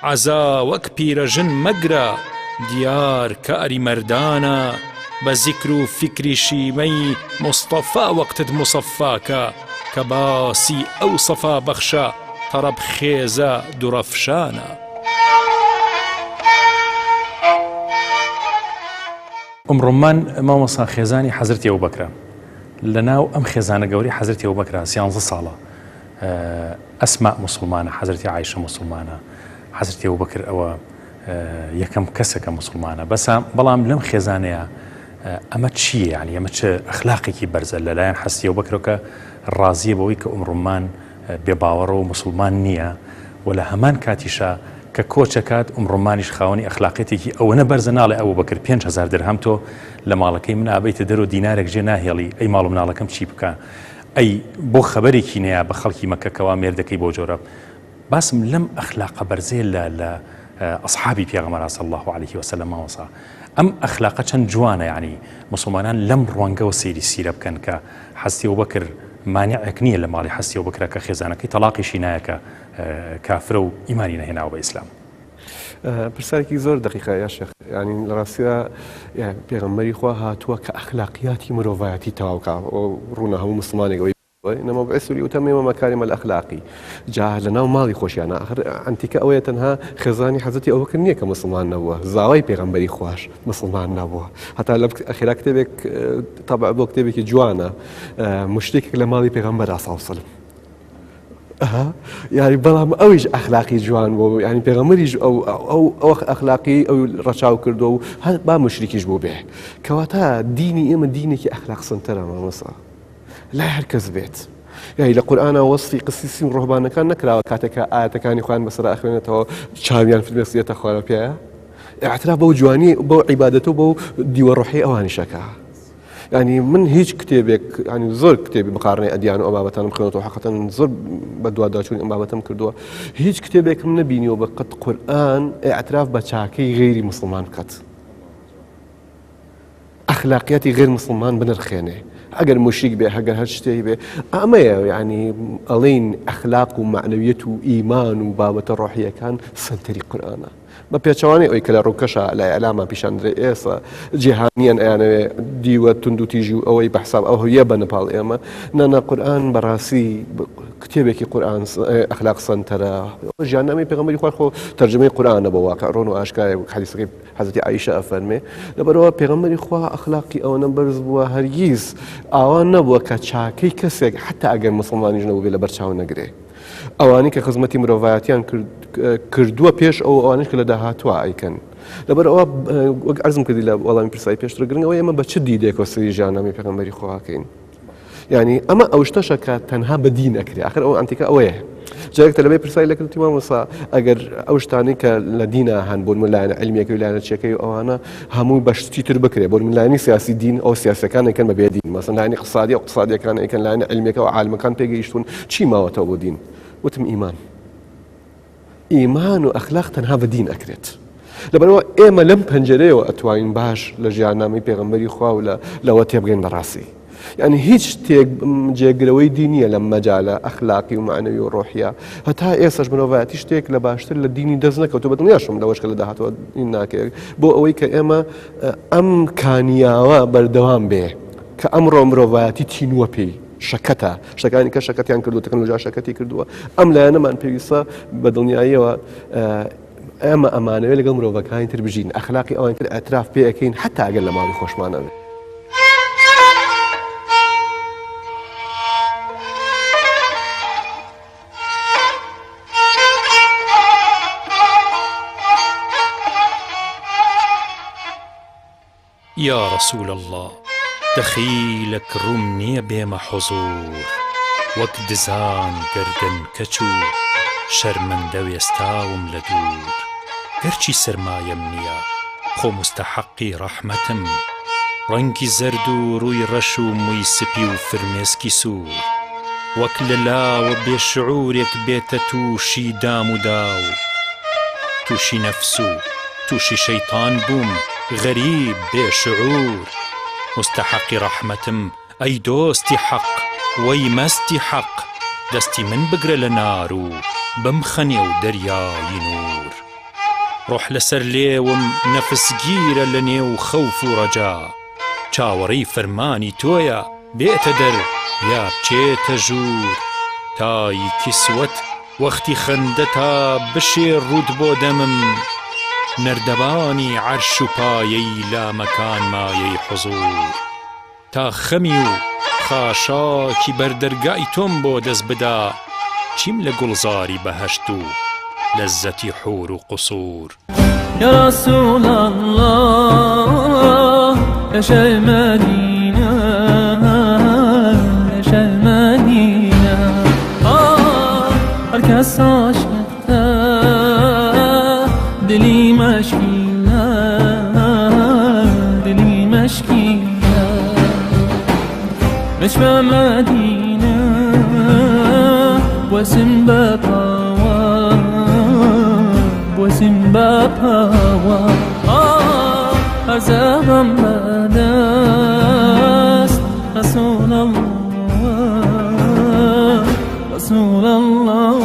عەزا وەک پیرەژن مەگرە دیار کاری مەردانە بە زیکر و فکری شیمەی مستەفا وەقتت مصەفاکە کە باسی ئەو سەفا بەخشە تەڕەب خێزە دوڕەفشانە ئەمڕۆمان مامۆستا خێزانی حەزرەتی ئەبوبەکرە لەناو ئەم خێزانە گەوری حەزرەتی ئەبوبەکرە 11 ساڵە ئەسما موسڵمانە حەزرەتی عایشە موسڵمانە حەزرەتی ئەبوبەکر ئەوە یەکەم کەسێکە موسڵمانە بەسە بەڵام لەم خێزانەیە ئەمە چییە یعنی ئەمە چه ئەخلاقێکی بەرزە لەلایەن حەزرەتی ئەبوبەکرەوە ڕازیە بەوەی کە ئەمڕۆمان بێباوەڕەوە موسڵمان نییە و لە هەمان کاتیشە کە کۆچەکات ئەمڕۆمانیش خاوەنی ئەخلاقێتێکی ئەوەنە بەرزە ناڵێ ئەبوبەکر 5000 درهم تۆ لە ماڵەکەی من ئابەیتە دەرەوە دینارێک جێ ناهێڵی ئەی ماڵ و مناڵەکەم چی بکە ئەی بۆ خەبەرێکی نەیە بە خەڵکی مەکەکەوە مێردەکەی بۆ جۆرە باسم لەم ئەخلاقە بەرزێ لە ئەصحابی پێغەمبەر صلی الله عليه وسلم ماوەسا ئەم ئەخلاقە چەند جوانە یعنی مسلمانان لەم ڕوانگەوە سەیری سیرە بکەن کە حەزرەتی ئەبوبەکر مانعێک نییە لە ماڵی حەزرەتی ئەبوبەکر کە خێزانەکەی تەلاقیشی نایەکە کافرە و ئیمانی نەهێناوە بە ئیسلام پرسیارێکی زۆر دقیقە یا شێخ ینی لە ڕاستیدا پێغەمبەری خوا هاتووە کە ئەخلاقیاتی مرۆڤایەتی تەواوکە ڕوونە هەموو مسلمانێکەوەی إنما بعثت لأتمم مكارم الأخلاق جاء لنا ماضي خوشيانا آخر أنتك أوية تنها خزاني حزتي أو كنية كمسلمان نبوه زاوي بيغمبري خواش مسلمان نبوه حتى لب أخيرا كتبك طبع بو كتبك جوانا مشترك لماضي بيغمبر صلى الله عليه وسلم يعني بلام أويج أخلاقي جوان يعني بيغمري أو أخلاقي أو رشاو كردو هذا ما مشرك يجبو به كواتا ديني إما دينك أخلاق سنترا ما مصر لا هركز بيت یعنی لە قورئانە وەصفی قسیسی و ڕۆحبانەکان نەکراوە کاتێکە ئاەتەکانی خوایان بەسەر ئەخوێنێتەوە چاویان فرمێسیەتە خوارە پێیە ئاعتراف بەو جوانی بەو عیبادەت و بەو دیوە ڕۆحی ئەوانیشەکە. يعني من هیچ کتێبێک ینی زۆر کتێبی بقارنەی ئەدیان و ئەم بابەتانم خوێنەوە حقیقەتەن زۆر بە دوواداچوونی ئەم بابەتم کردووە هیچ کتێبێکم نەبینیەوە بە قەت قورئان ئاعتراف بە چاکەی غێری مسلمان بکات ئەخلاقیەتی غێر مسلمان بنرخێنێ ئەگەر مشریک بێ هەگەر هەر شتێکی بێ ئەمەیە یعنی ئەڵێن ئەخلاق و معنەویەت و ئیمان و بابەتە ڕۆحیەکان سنتەری قورئانە بە پێچەوانی ئەوی کە لە ڕووکەشە لە ئەلامان پیشاندرێ ئێستا جیهانیان ئەیانەوێ دیوە تونند و تیژی و ئەوەی بەحساب ئەو هەیە بە نەپاڵ ئێمە نانا قورئان بەڕاستی کتێبێکی قورئان ئەخلاق سنتەرە ژیاننامەی پێغەمبەری خوا خۆ تەرجمەی قورئانە بە واقع ڕۆن و ئاشکارە حەدیثەکەی حەزرەتی عایشە ئەفەرمێ لەبەرەوە پێغەمبەری خوا ئەخلاقی ئەوەنە بەرز بووە هەرگیز ئاوان نەبووە کە چاکەی کەسێک حتا ئەگەر مسلمانیش نەبوو بێ لەبەر چاو نەگرێ ئەوانی کە خزمەتی مرۆڤایەتیان کردووە پێش ئەوانش کە لە داهاتوە ئەیکەن لەبەرەوە وەک عەرزم کردی لە وەڵامی پرسایی پێشتر گرنگەوە ئێمە بە چ دیدێکەوە سەری ژیاننامەی پێغەمبەری خواکەین یعنی ئەمە ئەو شتەشە کە تەنها بە دین ئەکرێ ئاخر ئەو ئەنتیکە ئەوەیە جارێک لەبێ پرسایی لەکردی مامۆستا ئەگەر ئەو شتانی کە لە دینە هەن بۆ لایەنە علمیەکەی و لایەنە چیەکەی ئەوانە هەموو بەشتی تر بکرێ بۆ لایەنی سیاسی دین ئەو سیاسەکان ئەیکەن بە بێ دین مەسەن لایەنی اقتصادی ئەو اقتصادیەکان ئەیکەن لایەنە علمیەکە و عالمەکان پێگەیشتون چی ماوەتەوە بۆ دین وتم ئیمان و ئەخلاق تەنها بە دین ئەکرێت لەبەرەوە ئێمە لەم پەنجەرەیەوە ئەتوانین باش لە ژیاننامەی پێغەمبەری خوا و لەوە تێبگەین بەڕاستی یعنی هیچ شتێک جێگرەوەی دینیە لەم مەجالە ئەخلاقی و معنەوی و ڕۆحیە هەتا ئێستاش مرۆڤایەتی شتێک لە باشتر لە دینی دەست نەکەوتووە بەدڵنیاشم لەوەش کە لە داهاتوە دین ناکرێت بۆ ئەوەی کە ئێمە ئەم کانیاوە بەردەوام بێ کە ئەمڕۆ مرۆڤایەتی تینووە پێی شەکەتە شتەکانی کە شەکەتیان کردو تەکنۆلۆژیا شەکەتی کردووە ئەم لایەنەمان پێویستە بە دڵنیاییەوە ئێمە ئەمانەوێت لەگەڵ مرۆڤەکانی تر بژین ئەخلاقی ئەوان تر ئەتراف پێ ئەەکەین حتا ئەگەر لە ماڵی خۆشمانەوێت يا رسول الله دخيلك رمني بما حضور وەک دزان گردن کەچوو شەرمەندە وێستاوم لە دوور گەرچی سەرمایم نییە خۆ مستەحەقی ڕەحمەتم ڕەنگی زەرد و ڕووی ڕەش و مووی سپی و فرمێسکی سوور وەک لە لاوە بێشعورێک بێتە تووشی دام و داو تووشی نەفس و تووشی شەیتان بووم غەریب بێشعور مستەحەقی ڕەحمەتم ئەی دۆستی حەق وەی مەستی حەق دەستی من بگرە لە نار و بمخەنێ و دەریای نور ڕۆح لەسەر لێوم نەفسگیرە لە نێو خەوف و ڕەجا چاوەڕێی فەرمانی تۆیە بێتە دەر یا بچێتە ژوور تای کیسوەت وەختی خەندە تا بشێ ڕوود بۆ دەمم نەردەبانی عەرش و پایەی لامەکان مایەی حوزور تا خەمی و خاشاکی بەردەرگای تۆم بۆ دەست بدا چیم لە گوڵزاری بەهەشت و لەزەتی حور و قوسور يا رسول الله يا شيخ المدينة يا شيخ المدينة هركز عاشقته دلي مشكينة دلي مشكينة مش بمدينة واسم بطاوة واسم بطاوة أرزاقم بدست رسول الله رسول الله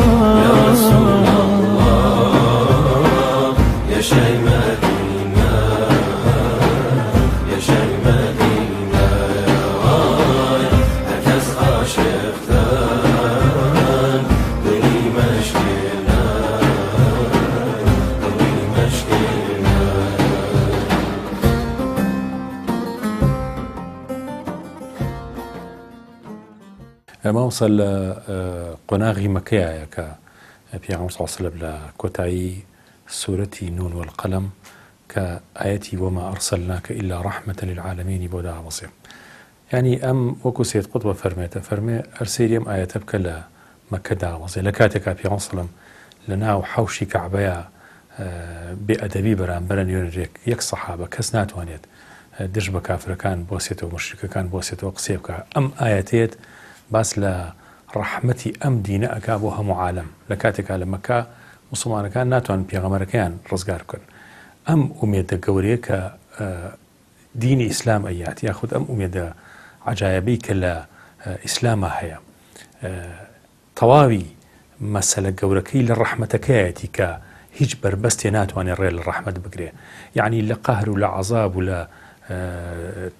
يا رسول الله يا شيخ مدينة يا شيخ مدينة هركز عاشقتن دلي مشكلة دلي مشكلة مامۆستا لە قۆناغی مەکەیە کە پێغەمبەر صلی الله علیه و سلم لە کۆتایی سورەتی نون والقەلەم کە ئاەتی وما ئەرسەلناکە ئیلا ڕەحمەتەن للعالەمین بۆ داهەڵەسێ ینی ئەم وەکو سێت قوت بە فەرمێتە فەرمێ ئەرسێریم ئاەتە بکە لە مەکە داوەزێ لە کاتێکا پێغەمبەر سەڵەم لە ناو حەوشی کەعبەیە بێئەدەبی بەرامبەرە نوێنەرێک یەک سەحابە کەس ناتوانێت دژ بە کافرەکان بۆسێتەوە مشرکەکان بۆسێتەوە قسێ بکە ئەم ئاەتێت باس لە ڕەحمەتی ئەم دینە ئەکا بۆ هەموو عالەم لە کاتێکا لە مەکە موسڵمانەکان ناتوانن پێغەمبەرەکەیان ڕزگار بکەن ئەم ئومێدە گەورەیە کە دینی ئیسلام ئەیات یاخود ئەم ئومێدە عجایبەی کە لە ئیسلامە هەیە تەواوی مەسەلە گەورەکەی لە ڕەحمەتەکەیەتی کە هیچ بربەستێ ناتوانێت ڕێ لە ڕەحمەت بگرێ یعنی لە قەهر و لە عەزاب و لە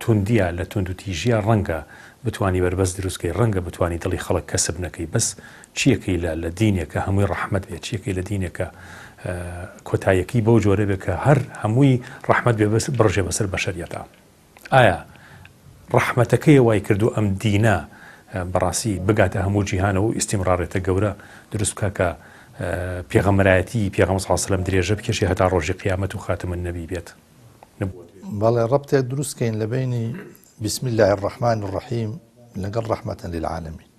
توندیە لە تند و تیژیە ڕەنگە بتوانی بربەست دروستکەی ڕەنگە بتوانی دڵی خەڵک کەسب نەکەی بەس چیەکەی لە دینێکە هەمووی ڕەحمەت بێت چیەکەی لە دینێکە کۆتاییەکی بەو جۆرە بێت کە هەر هەمووی ڕەحمەت بێ بڕژێ بەسەر بەشەریەتە ئایا ڕەحمەتەکەی وای کردو ئەم دینە بەڕاستی بگاتە هەموو جیهانە و ئیستیمڕارێتە گەورە دروست بکە کە پێغەمبەرایەتی پێغەمبەر صلی الله علیه و سلم درێژە بکێشێ هەتا ڕۆژی قیامەت و خاتم النەبی بێت بەڵێ ڕەبتێک دروستکەین لە بینی بسم الله الرحمن الرحیم لەگەڵ ڕەحمەتە للعالەمین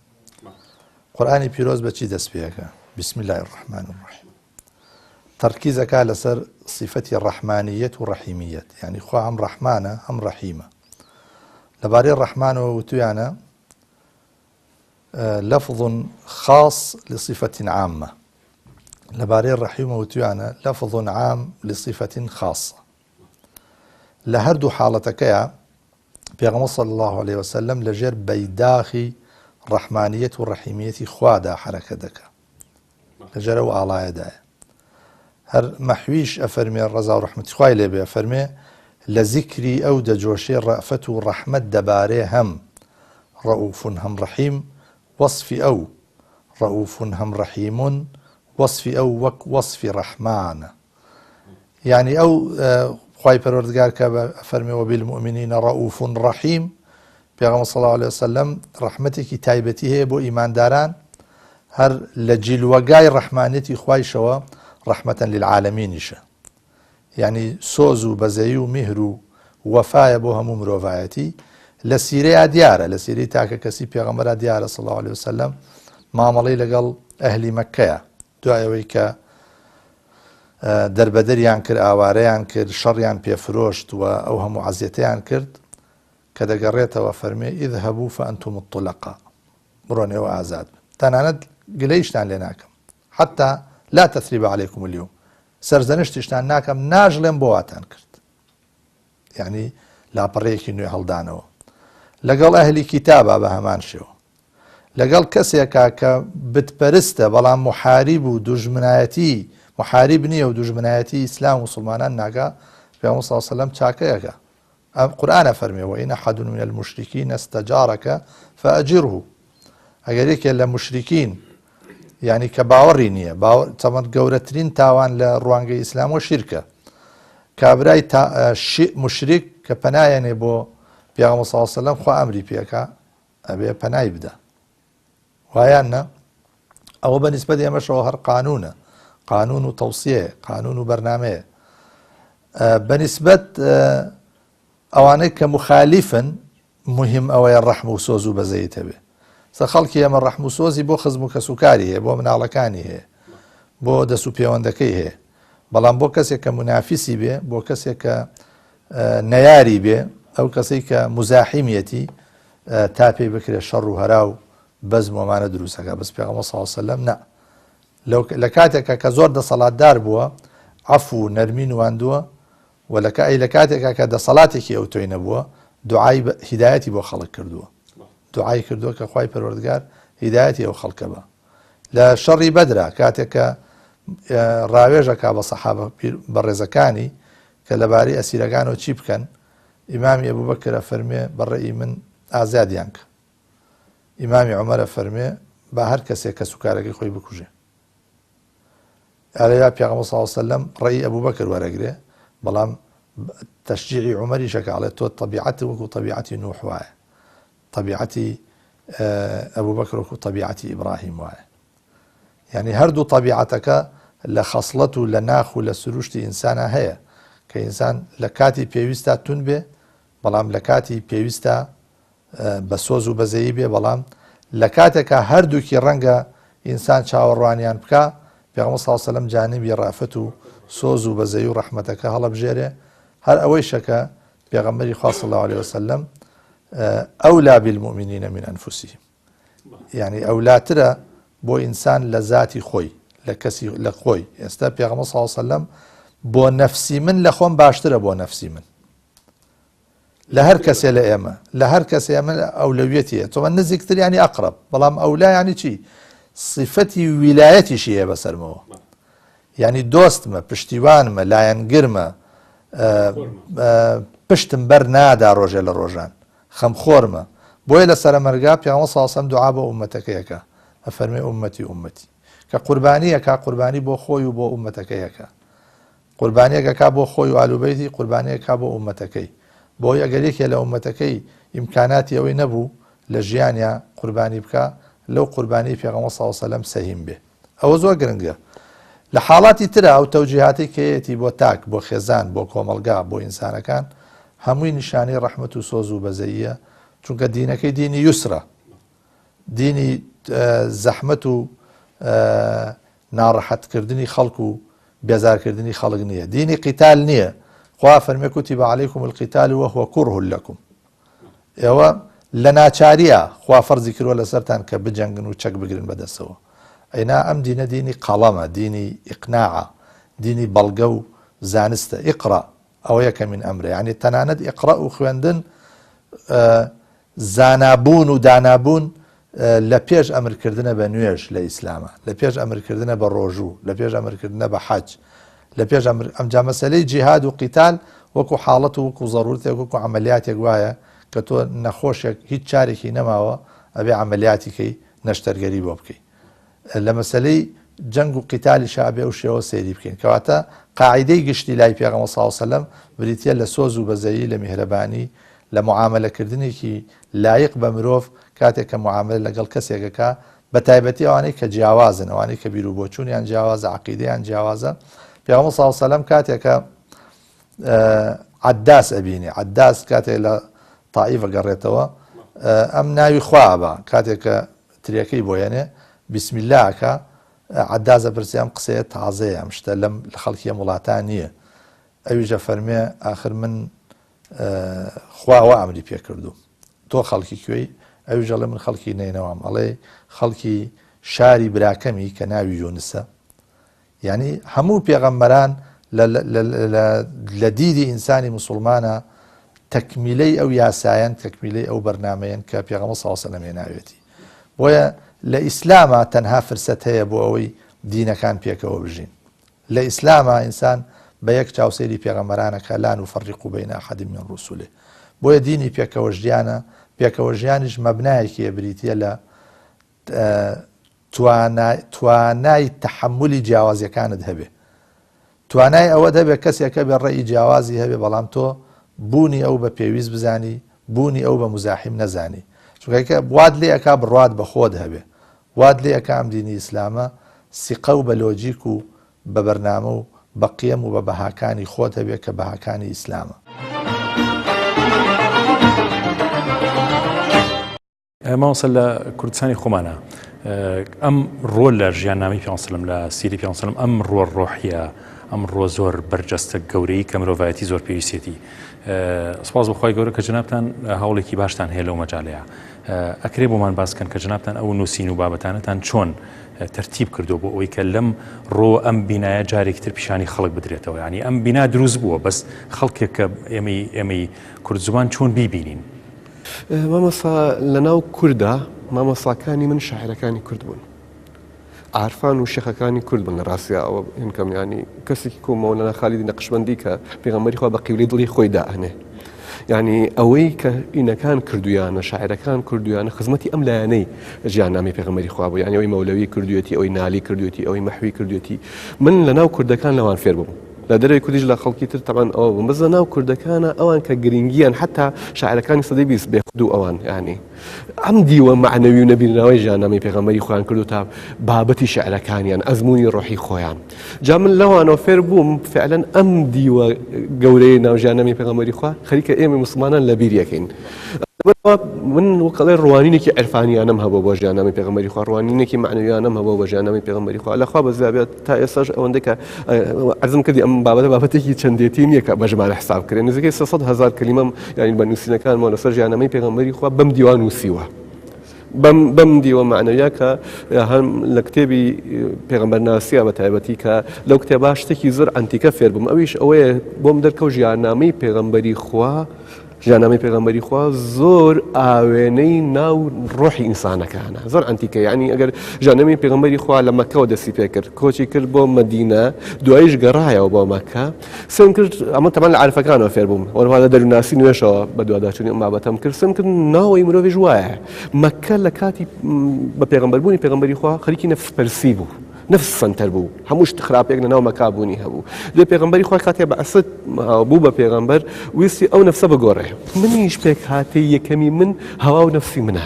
قورئانی پیرۆز بەچی دەست پێەکە بسم الله الرحمن الرحیم تەرکیزەکە لەسەر صفەتی ڕەحمانیەت و ڕەحیمیەت یعنی خوا هەم ڕەحمانە هەم ڕەحیمە لەبارەی ڕەحمانەوە وتویانە لفظ خاص لصفة عامة لباري الرحيم وتيانا لفظ عام لصفة خاصة لهردو حالتك بيغمص صلى الله عليه وسلم لجر بيداخي رحمانية والرحيمية خوادا حركة دكا لجروا على يدايا هر محويش أفرمي الرزا ورحمة خواي لبي أفرمي لذكري أو دجوشي رأفة ورحمة دباري هم رؤوف هم رحيم وصف أو رؤوف هم رحيم وصف أو وصف رحمن يعني أو خواهي پروردگار كفرمي وبالمؤمنين رؤوف رحيم پیغمبر صلى الله عليه وسلم رحمتك تايبتي هي بو إيمان داران هر لجلوغاي رحمانيتي خواهي شوا رحمة للعالمين شا يعني سوزو بزيو مهرو وفايا بو همو مروفايتي لسيري ديارة لسيري تاكا كسي پیغمبر ديارة صلى الله عليه وسلم معاملي لقل أهل مكة دعا ويكا دربدريان كر آواريان كر شريان بيفروشت وأوهم عزيتيان كرد كذا قريت وفرمي اذهبوا فأنتم الطلقاء بروني وآزاد تناند قليشتان لناكم حتى لا تثريب عليكم اليوم سرزنشتشتان ناكم ناجلين بواتان كرد يعني لا بريك إنه هلدانو لقل أهلي كتابة بهمان شو لقل كسيكا كبتبرسته بلا محارب ودجمنايتي محارب نية ودجمنايتي إسلام وسلمانان ناقا في صلى الله عليه وسلم تشاكيكا القرآن فرمي وإن أحد من المشركين استجارك فأجره أقريك إلا مشركين يعني كباوري نية طبعا قورترين تاوان لروانجي إسلام وشركة كابراي مشرك كبنايا نبو پیغمبر صلی الله علیه و سلم خو امری پیکا ابي پنای بده وایانا او بالنسبه لي مشروع هر قانون وتوصيه قانون وبرنامج بالنسبه اوانك كمخالفا مهم او الرحم وسوز وبزيته به سخلك يا من رحم وسوزي بو خزمك سكاري بو من علكاني بو دسو بيوندكي بلان بو كسي كمنافسي به بو كسي ك نياري به أو كسيك مزاحميتي تابي بكري الشر وهراو بزم وما ندروسك بس بيغمبر صلى الله عليه وسلم لا لو لكاتك كزور دا صلاة دار بوا عفو نرمين واندوا ولك أي لكاتك كدا صلاتك أو توين بوا دعاء هدايتي بو خلق كردوا دعاء كردوا كخواي پروردگار هدايتي أو خلق با لا شر بدرا كاتك راويجك بصحابة برزكاني كلباري أسيرقان وشيبكن إمامي أبو بكر فرمي برئي من آزاديانك إمامي عمر فرمي باهر كسي كسكارك خوي بكوجي على پیغمبر صلى الله عليه وسلم رأي أبو بكر ورقري بلام تشجيعي عمري شك على طبيعتي وكو طبيعتي نوح واي طبيعتي أبو بكر وكو طبيعتي إبراهيم واي يعني هردو طبيعتك لخصلته لناخ لسروشتي إنسانا هي كإنسان لكاتي بيوستا تنبه بەڵام لە کاتی پێویستە بە سۆز و بەزەیی بێ بەڵام لە کاتێکە هەردووکی ڕەنگە ئینسان چاوەڕوانیان بکە پێغەمبەر صلی الله علیه و سلم جانیبی ڕافەت و سۆز و بەزەیی و ڕەحمەتەکە هەڵەبژێرێ هەر ئەوەی شەکە پێغەمبەری خوا صلی الله عليه وسلم ئەولا بالمؤمنین من ئەنفوسهم یعنی ئەولاترە بۆ ئینسان لە ذاتی خۆی لە کەسی لە خۆی ئێستا پێغەمبەر صلی الله عليه وسلم بۆ نەفسی من لە خۆم باشترە بۆ نەفسی من لە هەر کەسێ لە ئێمە لە هەر کەسێ ئەمە ئەولەویەتیە تۆمە نزیکتر ینی ئەقرب بەڵام ئەولا ینی چی صفەتی ویلایەتیشی هەیە بەسەرمەوە ینی دۆستمە پشتیوانمە لایەنگرمە پشتم بەر نادا ڕۆژێ لە ڕۆژان خەمخۆرمە بۆیە لە سەرمەرگا پێغەمبەر صلی الله علیه و سلم دوعا بۆ ئومەتەکەیەکە ئەفەرمێ ئومەتی ئومەتی کە قوربانیەکە قوربانی بۆ خۆی و بۆ ئومەتەکەیەکە قوربانیەکە بۆ خۆی و ئالوبەیتی قوربانیەکە بۆ ئومەتەکەی بۆی ئەگەرێکێ لە ئومەتەکەی ئیمکاناتی ئەوەی نەبوو لە ژیانیا قوربانی بکە لەو قوربانی پێغەمبەر صلی الله علیه و سلم سەهیم بێ ئەوە زۆر گرنگە لە حاڵاتی ترە ئەو تەوجیهاتی کەیەتی بۆ تاک بۆ خێزان بۆ کۆمەلگا بۆ ئینسانەکان هەمووی نیشانەی ڕەحمەت و سۆز و بەزەییە چونکە دینەکەی دینی یوسرە دینی زەحمەت و ناڕەحەتکردنی خەڵک و بێزارکردنی خەڵک نییە دینی قیتال نییە خوا فەرمێ کوتیبە عەلەیکم القیتال وهو کورها لەکم ئێوە لە ناچاریە خوا فەرزی کردووە لەسەرتان کە بجەنگن و چەک بگرن بەدەستەوە ئەینا ئەم دینە دینی قەڵەمە دینی ئیقناعە دینی بەڵگە و زانستە ئیقڕە ئەوە یەکە من ئەمرە یعنی تەنانەت ئیقڕە و خوێندن زانابوون و دانابوون لە پێش ئەمرکردنە بە نوێژ لە ئیسلامە لە پێش ئەمرکردنە بە ڕۆژوو لە پێش ئەمرکردنە بە حەج لە پێش ئەمجا مەسەلەی جیهاد و قیتال وەکو حاڵەت و وەکو ضەرورەتێک وەکو عەمەلیاتێک وایە کە تۆ نەخۆشێک هیچ چارێکی نەماوە ئەبێ عەمەلیاتیکەی نەشتەرگەری بۆ بکەیت لە مەسەلەی جەنگ و قیتالی شابێ و شێوە سەیری بکەین کەواتە قاعیدەی گشتی لای پێغەمبەر صلی الله علیه و سلم بریتیە لە سۆز و بەزەیی لە میهرەبانی لە معاملەکردنێکی لایق بە مرۆڤ کاتێک کە معاملە لەگەڵ کەسێکەکە بە تایبەتی ئەوانەی کە جیاوازن ئەوانەی کە بیر و بۆچوونیان جیاوازە عەقیدەیان جیاوازە پێغەمبەر صلی الله علیه و سلم کاتێکە عەداس ئەبینێ عەداس کاتێک لە تائیف گەڕێتەوە ئەم ناوی خوا بە کاتێکە تریەکەی بۆیانێ بسم الله ئەکا عەدازە پرسێ ئەم قسەیە تازەیە ئەم شتە لەم خەڵکی وڵاتان نییە ئەویژە فەرمێ ئاخر من خواوە ئەمری پێ کردو تۆ خەڵکی کوێی ئەویژە لە من خەڵکی نینەوەم ئەڵێ خەڵکی شاری براکەمی کە ناوی یۆنسە یعنی هەموو پێغەمبەران لە دیدی ئینسانی موسڵمانە تەکمیلەی ئەو یاسایەن تەکمیلەی ئەو بەرنامەیەن کە پێغەمبەر صلی الله علیه و سلم هێناوێتی بۆیە لە ئیسلامە تەنها فرسەت هەیە بۆ ئەوەی دینەکان پێکەوە بژین لە ئیسلامە ئینسان بە یەک چاوسەیری پێغەمبەرانەکە لا نوفەرق بین ئەحەد من ڕوسوله بۆیە دینی پێکەوە ژیانە پێکەوە ژیانیش مەبنایەکی بریتە لە توانای تەحملی جیاوازیەکانت هەبێ توانای ئەوە هەبێ کەسێکە بێ ڕێی جیاوازی هەبێ بەڵام تۆ بوونی ئەو بە پێویست بزانی بوونی ئەو بە مزاحیم نەزانی چونکە واد لێ ئەکا بڕوات بە خۆت هەبێ واد لێ ئەکا ئەم دینی ئیسلامە سیقە و بە لۆجیک و بە بەرنامە و بە قیەم و بە بەهاکانی خۆت هەبێ کە بەهاکانی ئیسلامە ماوەسە لە کوردستانی خۆمانە ئەم ڕۆل لە ژیاننامەی پێغەمبەر سەلەم لە سیری پێغەمبەر سەلەم ئەم ڕۆ ڕۆحیە ئەم ڕۆ زۆر بەرجەستە گەورەی کە مرۆڤایەتی زۆر پێویستێتی سپاس بەخوای گەورە کە جەنابتان هەوڵێکی باشتان هەیە لەو مەجالەیە ئەکرێ بۆمان باسکەن کە جەنابتان ئەو نووسین و بابەتانەتان چۆن تەرتیب کردو بۆ ئەوەی کە لەم ڕۆ ئەم بینایە جارێکتر پیشانی خەڵک بدرێتەوە ینی ئەم بینا دروست بووە بەس خەڵکێک کە ئێمەی کورد زوبان چۆن بیبینین مامەسا لەناو کووردا مامەساکانی من شاعرەکانی کورد بوون عارفان و شێخەکانی کورد بوون لە ڕاستیە ئەوە هێنکەم ینی کەسێکی کۆ مەولەنا خالیدی نەقشبەندی کە پێغەمبەری خوا بە قیبلەی دڵی خۆی دائەنێ یعنی ئەوەی کە ئینەکان کردویانە شاعرەکان کردویانە خزمەتی ئەم لایەنەی ژیاننامەی پێغەمبەری خوا بوو یعنی ئەوەی مەولەوی کردوێتی ئەوەی نالی کردوێتی ئەوەی مەحوی کردوێتی من لەناو کوردەکان لەوان فێر بووم لە دەرەوەی کوردیش لە خەڵکی تر تەبەن ئەوە بووم بەس لەناو کوردەکانە ئەوان کە گرنگیان حتا شاعرەکانی سەدەی بیست بێخود و ئەوان یعنی ئەم دیوە معنەوی و نەبینراوەی ژیاننامەی پێغەمبەری خۆیان کردو تا بابەتی شعرەکانیان ئەزمموی ڕۆحی خۆیان جا من لەوانەوە فێر بووم فعلا ئەم دیوە گەورەی ناو ژیاننامەی پێغەمبەری خوا خەریکە ئێمە موسڵمانان لە بیر یەکەین من وەکەڵێ ڕوانینێکی عرفانیانم هەبوو بۆ ژیاننامەی پێغەمبەری خوا، ڕوانینێکی معنویانم هەبوو بۆ ژیاننامەی پێغەمبەری خوا. لەخوا بەزابێت تا ئێستاش ئەوەندەی کە عەرزم کردی ئەم بابەتێکی چەندێتی نییە کە بە ژمارە حساب کرێ، نزیکەی 300,000 کەلیمەم یعنی بە نووسینەکانمەوە لەسەر ژیاننامەی پێغەمبەری خوا بەم دیوان نووسیوە، بەم دیوە معنەویە کە هەم لە کتێبی پێغەمبەرناسیە بە تایبەتی کە لەو کتێبا شتێکی زۆر ئەنتیکە فێر بووم، ئەویش ئەوەیە بۆم دەرکەوت ژیاننامەی پێغەمبەری خوا، ژیاننامەی پێغەمبەری خوا زۆر ئاوێنەی ناو ڕۆحی ئینسانەکانە، زۆر ئەنتیکە. یعنی ئەگەر ژیاننامەی پێغەمبەری خوا لە مەکەوە دەستی پێ کرد، کۆچی کرد بۆ مەدینە، دواییش گەڕایەوە بۆ مەکە، سم کرد ئەمە تەمان لە عارفەکانەوە فێر بووم، وەروها لە دەروناسی نوێشەوە بە دوواداچوونی ئەم بابەتەم کرد، سم کرد ناوەی مرۆڤیش وایە. مەکە لە کاتی بە پێغەمبەربوونی پێغەمبەری خوا خەریکی نەفسپەرسی بوو، نفس سنتر بوو، هەموو شت خراپێک لەناو مەکابوونی هەبوو. دێ پێغەمبەری خوا کاتێ بە ئەسد بوو بە پێغەمبەر ویستی ئەو نەفسە بگۆڕێ، منیش پێک هاتی یەکەمی من هەوا و نەفسی منە،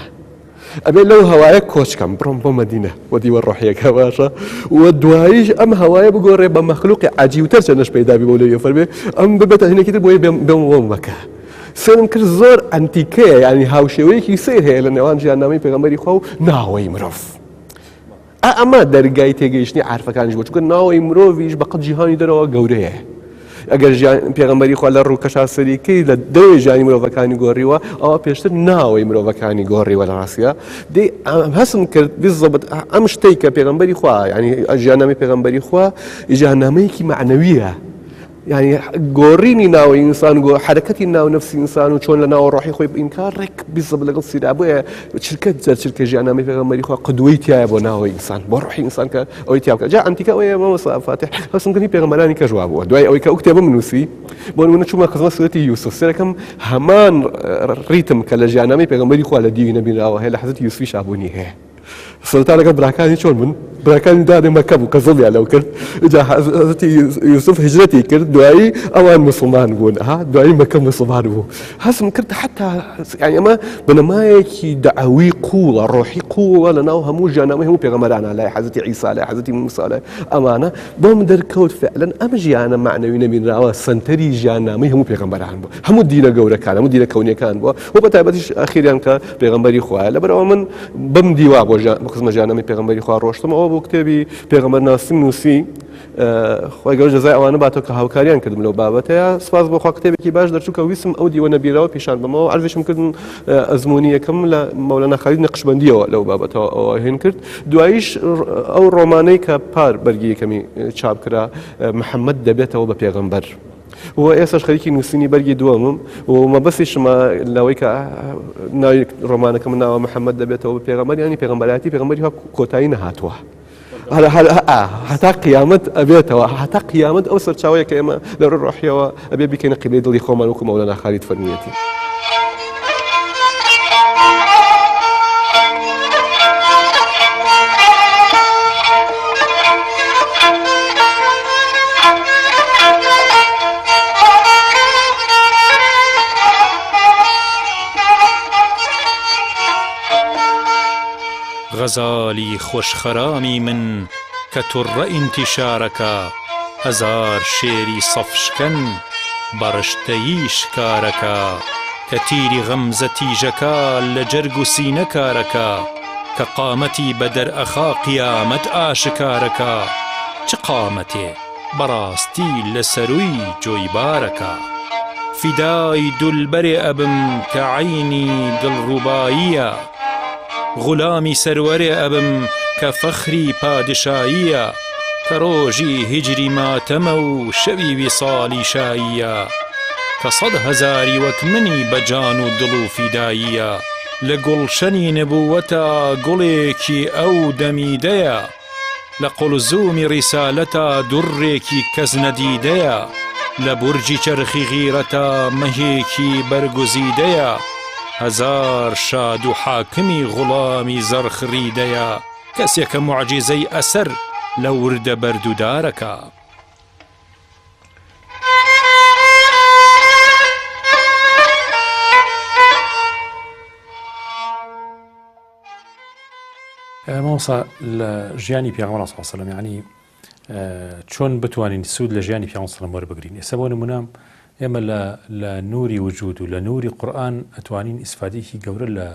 ئەبێ لەو هەوایە کۆچکەم بڕۆم بۆ مەدینە وە دیوە ڕۆحیەکە باشە، وە دواییش ئەم هەوایە بگۆڕێ بە مەخلوقی عەجیبتر چەندەش پەیدا بی بۆ لەوێ فەرمێ ئەم ببێتە هینێکی تر بۆی بێم وۆ مەکە. سێنم کرد زۆر ئەنتیکەیە، یعنی هاوشێوەیەکی سیر هەیە لە نێوان ژیاننامەی پێغەمبەری خوا و ناوەی مرۆڤ. ئەمە دەرگای تێگەیشتنی عارفەکانیش بوو، چونکە ناوەی مرۆڤیش بەقەت جیهانی دەرەوە گەورەیە. ئەگەر پێغەمبەری خوا لە ڕووکەشا سەریکەی لە دەوێ ژیانی مرۆڤەکانی گۆڕیوە، ئەوە پێشتر ناوەی مرۆڤەکانی گۆڕیوە لە ڕاستیە. دێ هەسم کرد بیزەبت ئەم شتەی کە پێغەمبەری خوا، یعنی ژیاننامەی پێغەمبەری خوا ژیاننامەیەکی معنەویە، یعنی گۆڕینی ناوی ئینسان و حرەکەتی ناو نەفسی ئینسان و چۆن لە ناو ڕۆحی خۆی ئینکارێک بیزەب لەگەڵ سیدا بۆیە چرکە چرکە ژیاننامەی پێغەمبەری خوا قدوەی تایە بۆ ناوی ئینسان، بۆ ڕۆحی ئینسان کە ئەوەی تیا بکە. جا ئەنتیکە ئەوەیە مەوەسا فاتح هەستمکردنی پێغەمبەرانی کە جواب بووە، دوای ئەوەی کە ئەو کتێبە منووسی بۆ نمونە چوومە خزمەت سورەتی یوسف، سێرەکەم هەمان ڕیتم کە لە ژیاننامەی پێغەمبەری خوا لە دیوی نەبینراوە هەیە، لە حەزەتی یوسفی شابوونی هەیە. سەرەتا لەگەڵ براکانی چۆن بوون؟ براکانی دادێ مەکە بوو کە زڵیان لەو کرد، جا حەزەتی یوسف هجرەتی کرد، دوایی ئەوان مسڵمان بوون، دوایی مەکە مسڵمان بوو. هەستم کرد حتا یعنی ئەمە بنەمایەکی دەعەوی قووڵە، ڕۆحی قووڵە لە ناو هەموو ژیاننامەی هەموو پێغەمبەرانە، لای حەزەتی عیسا، لای حەزەتی موسا، لای ئەمانە بۆم دەرکەوت فعلەن ئەم ژیانە معنەوی نەبینراوە سەنتەری ژیاننامەی هەموو پێغەمبەران بوو، هەموو دینە گەورەکان، هەموو دینە کەونیەکان بووە، و بە تایبەتیش ئەخیریان کە پێغەمبەری خوایە. لەبەرەوە من بەم دیوا بۆ خزمە ژیاننامەی پێغەمبەری خوا ڕۆشتم، ئەوە بۆ کتێبی پێغەمبەرناسی نووسی، خۆی گەورە جەزای ئەوانە باتەوە کە هاوکاریان کردم لەو بابەتەیە. سپاس بۆ خوا کتێبێکی باش دەرچوو کە ویسم ئەو دیوە نەبیراوە پیشان بمەوە، عەرزشم کردن ئەزموونی یەکەم لە مەولەنا خالید نەقشبەندیەوە لەو بابەتەوە ئەوە هێن کرد، دواییش ئەو ڕۆمانەی کە پار بەرگی یەکەمی چاپ کرا محەممەد دەبێتەوە بە پێغەمبەر، و ئێستاش خەریکی نووسینی بەرگی دووەمم، و مەبەستیشمە لەوەی کە ناوی ڕۆمانەکەم ناوە محەممەد دەبێتەوە بە پێغەمبەر، ینی پێغەمبەراتی پێغەمبەری ها کۆتایی نەهاتووە، هەتا قیامەت ئەبێتەوە، هەتا قیامەت ئەو سەرچاوەیە کە ئێمە لە ڕۆحیەوە ئەبێ بکەینە قیبلەی دڵی خۆمان وەکو مەولەنا خالید فەرموویەتی. غەزالی خۆشخەرامی من کە توڕە ئینتیشارەکە، هەزار شێری سەفشکەن بەڕشتەیی شکارەکە، کە تیری غەمزە تیژەکە لە جەرگ و سینە کارەکە، کە قامەتی بەدەر ئەخا قیامەت ئاشکارەکە، چ قامەتێ بەڕاستی لە سەروی جۆیبارەکە، فیدای دولبەرێ ئەبم کە عەینی دڵڕووباییە، غولامی سەروەرێ ئەبم کە فەخری پادشاییە، کە ڕۆژی هیجری ماتەمە و شەوی ویساڵی شاییە، کە 100,000 وەک منی بەجان و دڵ و فیداییە، لە گوڵشەنی نبووەتە گوڵێکی ئەو دەمیدەیە، لە قوڵزومی ڕیسالەتە دوڕێکی کەس نەدیدەیە، لە بورجی چەرخی غیرەتە مەهێکی بەرگوزیدەیە، هەزار شاد و حاکمی غوڵامی زەرخڕیدەیە، کەسێکە موعجیزەی ئەسەر لە وردە بەردوودارەکە. مامۆستا لە ژیانی پێغەمبەر صلی الله علیه و سلم، یعنی چۆن بتوانین سوود لە ژیانی پێغەمبەر صلی الله علیه و سلم وەربگرین؟ ئێستا بۆ نمونە ئێمە لە نوری وجود و لە نوری قورآن ئەتوانین ئیسفادەیەکی گەورە لە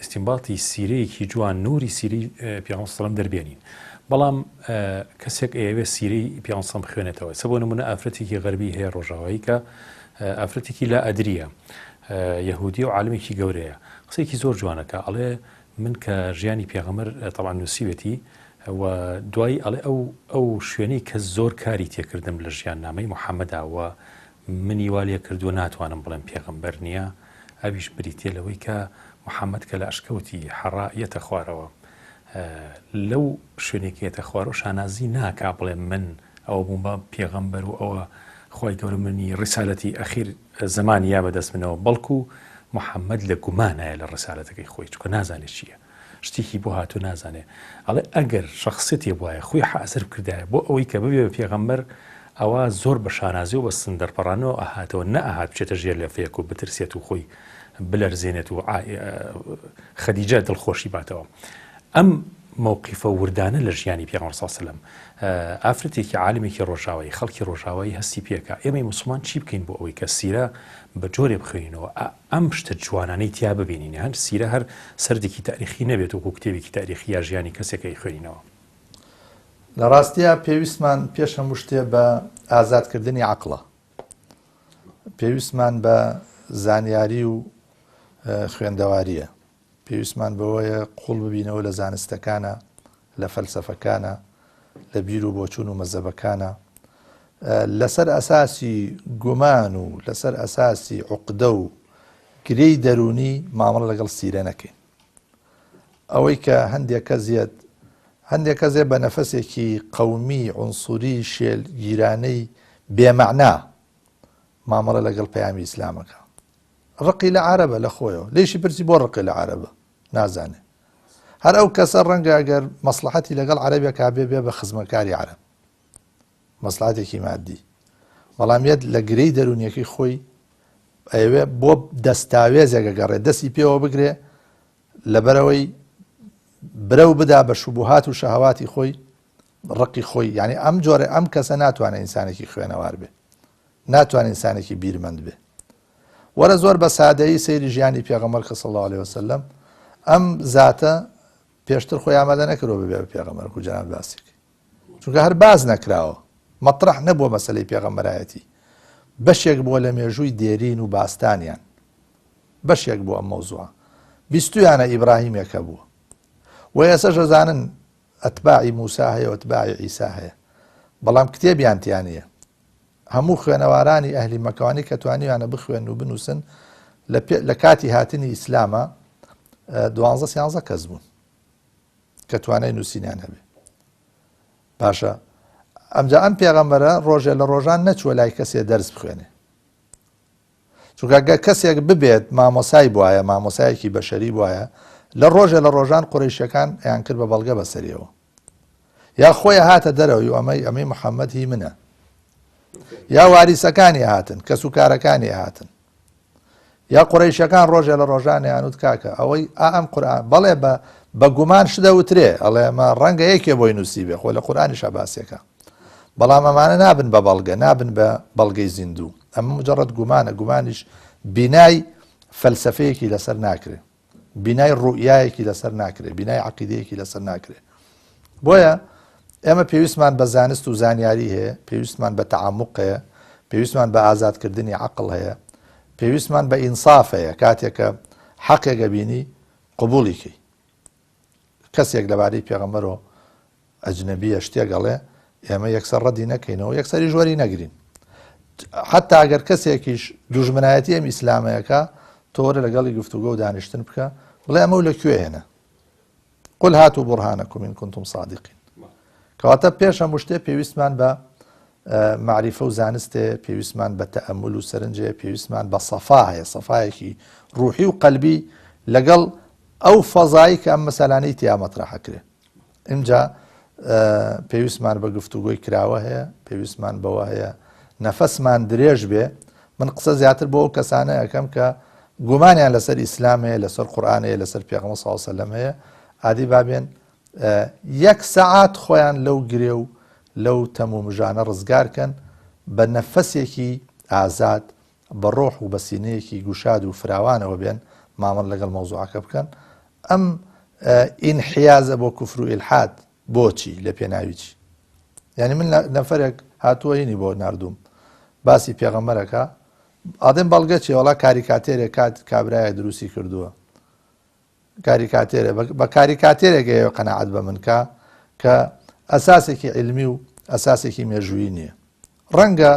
ئستیمباتی سیرەیەکی جوان نوری سیرەی پێغەمبەر سەڵەم دەربێنین. بەڵام کەسێک ئەوێ سیرەی پێغەمبەر سەڵەم بخوێنێتەوە. بۆ نمونە ئافرەتێکی غەربی هەیە ڕۆژاوایی کە ئافرەتێکی لا ئەدریە یەهودی و عالمێکی گەورەیە قسەیەکی زۆر جوانەکە ئەڵێ من کە ژیانی پێغەمبەر تەبعاً نووسیوێتی و دوای ئەڵێ ئەو شوێنەی کە زۆر کاری تێکردم لە ژیان نامەی محەممەداوە منی والێ کردووە ناتوانم بڵێم پێغەمبەر نییە ئەویش بریتێ لەوەی کە محەممەد کە لە ئەشکەوتی حەڕا یەتە خوارەوە لەو شوێنێکێتە خوارە و شانازی ناکا بڵێ من ئەوە بووم بە پێغەمبەر و ئەوە خی گەورە منی ڕیسالەتی ئەخیر زمانی یا بەدەست منەوە بەڵکو محەممەد لە گومانایە لە ڕسالەتەکەی خۆی چکە نازانێت چییە شتێکی بۆ هاتوو نازانێ ئەڵێ ئەگەر شخصێتی وایە خۆی حەزر کردایە بۆ ئەوەی کە ببێ بە پێغەمبەر ئەوە زۆر بە شانازی و بە سندەرپەڕانەوە ئاهاتەوە نەئەهات بچێتە ژێر لێفەیەک و بترسێت و خۆی بلەرزێنێت و خەدیجە دڵخۆشی باتەوە. ئەم مووقیفە وردانە لە ژیانی پێغەمبەر صلی الله علیه و سلم ئافرەتێکی عالمێکی ڕۆژاوایی خەڵکی ڕۆژاوایی هەستی پێکە ئێمەی موسڵمان چی بکەین بۆ ئەوەی کە سیرە بە جۆرێ بخوێنەوە ئەم شتە جوانانەی تیا ببینین هەر سیرە هەر سەردێکی تاریخی نەبێت و کتێبێکی تاریخی یا ژیانی کەسێکی خوێنینەوە. لە ڕاستیە پێویستمان پێش هەموو شتێ بە ئازادکردنی عەقڵە پێویستمان بە زانیاری و خوێندەواریە پێویستمان بەوەیە قوڵ ببینەوە لە زانستەکانە لە فەلسەفەکانە لە بیر و بۆچوون و مەزەبەکانە لەسەر ئەساسی گومان و لەسەر ئەساسی عوقدە و گرەی دەرونی مامەڵە لەگەڵ سیرە نەکەین ئەوەی کە هەندێک کەسێ بە نەفەسێکی قەومی عنسوری شێل گیرانەی بێمەعنا مامەڵە لەگەڵ پەیامی ئیسلامەکە ڕقی لە عەرەبە لە خۆیەوە لێشی پرسی بۆ ڕقی لە عەرەبە نازانێ هەر ئەو کەسە ڕەنگە ئەگەر مەسلحەتی لەگەڵ عەرەبێک بێ بە خزمەکاری عەرەب مەسلحەتێکی مادی بەڵام یەت لە گرەی دەرونیەکەی خۆی ئەوێ بۆ دەستاوێزێک گەڕێ دەستی پێوە بگرێ لەبەرەوەی برەو بدا بە شوبهات و شەهەواتی خۆی ڕقی خۆی یعنی ئەم جۆرە ئەم کەسە ناتوانێت ئینسانێکی خوێنەوار بێ ناتوانێت ئینسانێکی بیرمەند بێ وەرە زۆر بە سادەیی سەیری ژیانی پێغەمبەر صلی الله علیه وسلم ئەم زاتە پێشتر خۆی ئامادە نەکردەوە ببێ بە پێغەمبەر و جەناب باسێکی چونکە هەر باز نەکراوە مەطرح نەبووە مەسەلەی پێغەمبەرایەتی بەشێک بووە لە مێژووی دێرین و باستانیان بەشێک بووە ئەم مەوزوعە بیستویانە ئیبراهیمێکە بووە و ئێسەش ئەزانن ئەتباعی موسا هەیە و ئەتباعی عیسا هەیە بەڵام کتێبیان تیانە هەموو خوێنەوارانی ئەهلی مەکەوانی کە توانیویانە بخوێن و بنووسن لە کاتی هاتنی ئیسلامە 12-13 کەس بوون کە توانای نووسینیان هەبێ باشە ئەمجا ئەم پێغەمبەرە ڕۆژێ لە ڕۆژان نەچووە لای کەسێ دەرس بخوێنێ چونکە کەسێک ببێت مامۆسای بواە مامۆسایەکی بەشەری بواە لە ڕۆژێ لە ڕۆژان قوڕیشەکان ئەیان کرد بە بەڵگە بەسەریەوە یا خۆی هاتە دەرەوەی و ئەمەی محەممەد هی منە یا واریسەکانی هاتن کەس و کارەکانی هاتن یا قوڕیشەکان ڕۆژێ لە ڕۆژانیانوت کاکە ئەوەی ئەم قورئان بەڵێ بە گومان شدەوترێ ئەڵێ ئەمە ڕەنگە یەکێ بۆی نووسی بێ خۆ لە قورئانیشە باسێکە بەڵام ئەمانە نابن بە بەڵگە نابن بە بەڵگەی زیندوو ئەمە مجرد گومانە گومانیش بینای فەلسەفەیەکی لەسەر ناکرێ بینای ڕوئیایەکی لەسەر ناکرێ بینای عەقیدەیەکی لەسەر ناکرێ بۆیە ئێمە پێویستمان بە زانست و زانیاری هەیە پێویستمان بە تەعەمق هەیە پێویستمان بە ئازادکردنی عەقڵ هەیە پێویستمان بە ئینساف هەیە کاتێکە حەقێکە بینی قبوڵیکەی کەسێک لەبارەی پێغەمبەرەوە ئەجنەبیە شتێگەڵێ ئێمە یەکسەر ڕەدی نەکەینەوە یەکسەری ژوەری نەگرین حتا ئەگەر کەسێکیش دوژمنایەتی ئەم ئیسلامەیەەکە تۆرە لەگەڵی گفتوگە و دانیشتن بکە بڵێ ئەمە لەکوێ هێنە قل هاتوا برهانەکم إن كنتم صادقین کەواتە پێش هەموو شتێ پێویستمان بە معریفە و زانستێ پێویستمان بە تەئەمل و سەرنجێ پێویستمان بە سەفا هەیە سەفایەکی ڕوحی و قەلبی لەگەڵ ئەو فەزایی کە ئەم مەسەلانەی تیا مەطرحەکرێ ئینجا پێویستمان بە گفتوگۆی کراوە هەیە پێویستمان بەوە هەیە نەفەسمان درێژ بێ من قسە زیاتر بۆ ئەو کەسانە یەکەم کە گومانیان لەسەر ئیسلامەیە لەسەر قورئانەیە لەسەر پێغەمبەر صلی الله علیه وسلم هەیە عادی بابێن یەک سەعات خۆیان لەو گرێ و لەو تەمومژانە ڕزگارکەن بە نەفەسێکی ئازاد بە ڕۆح و بە سینەیەکی گوشاد و فراوانەوە بێن مامەڵ لەگەڵ مەوزوعەکە بکەن. ئەم ئینحیازە بۆ کوفر و ئیلحاد بۆچی لە پێناویچی؟ یعنی من نەفەرێک هاتووە هینی بۆ نردوم باسی پێغەمبەرەکە ئادەم بەڵگەچی وڵا کاریکاتێرێک کات کابرایە دروستی کردووە کاریکاتێرە بە کاریکاتێرێکەوە قەنەعەت بە منکە کە ئەساسێکی علمی و ئەساسێکی مێژوویی نییە. ڕەنگە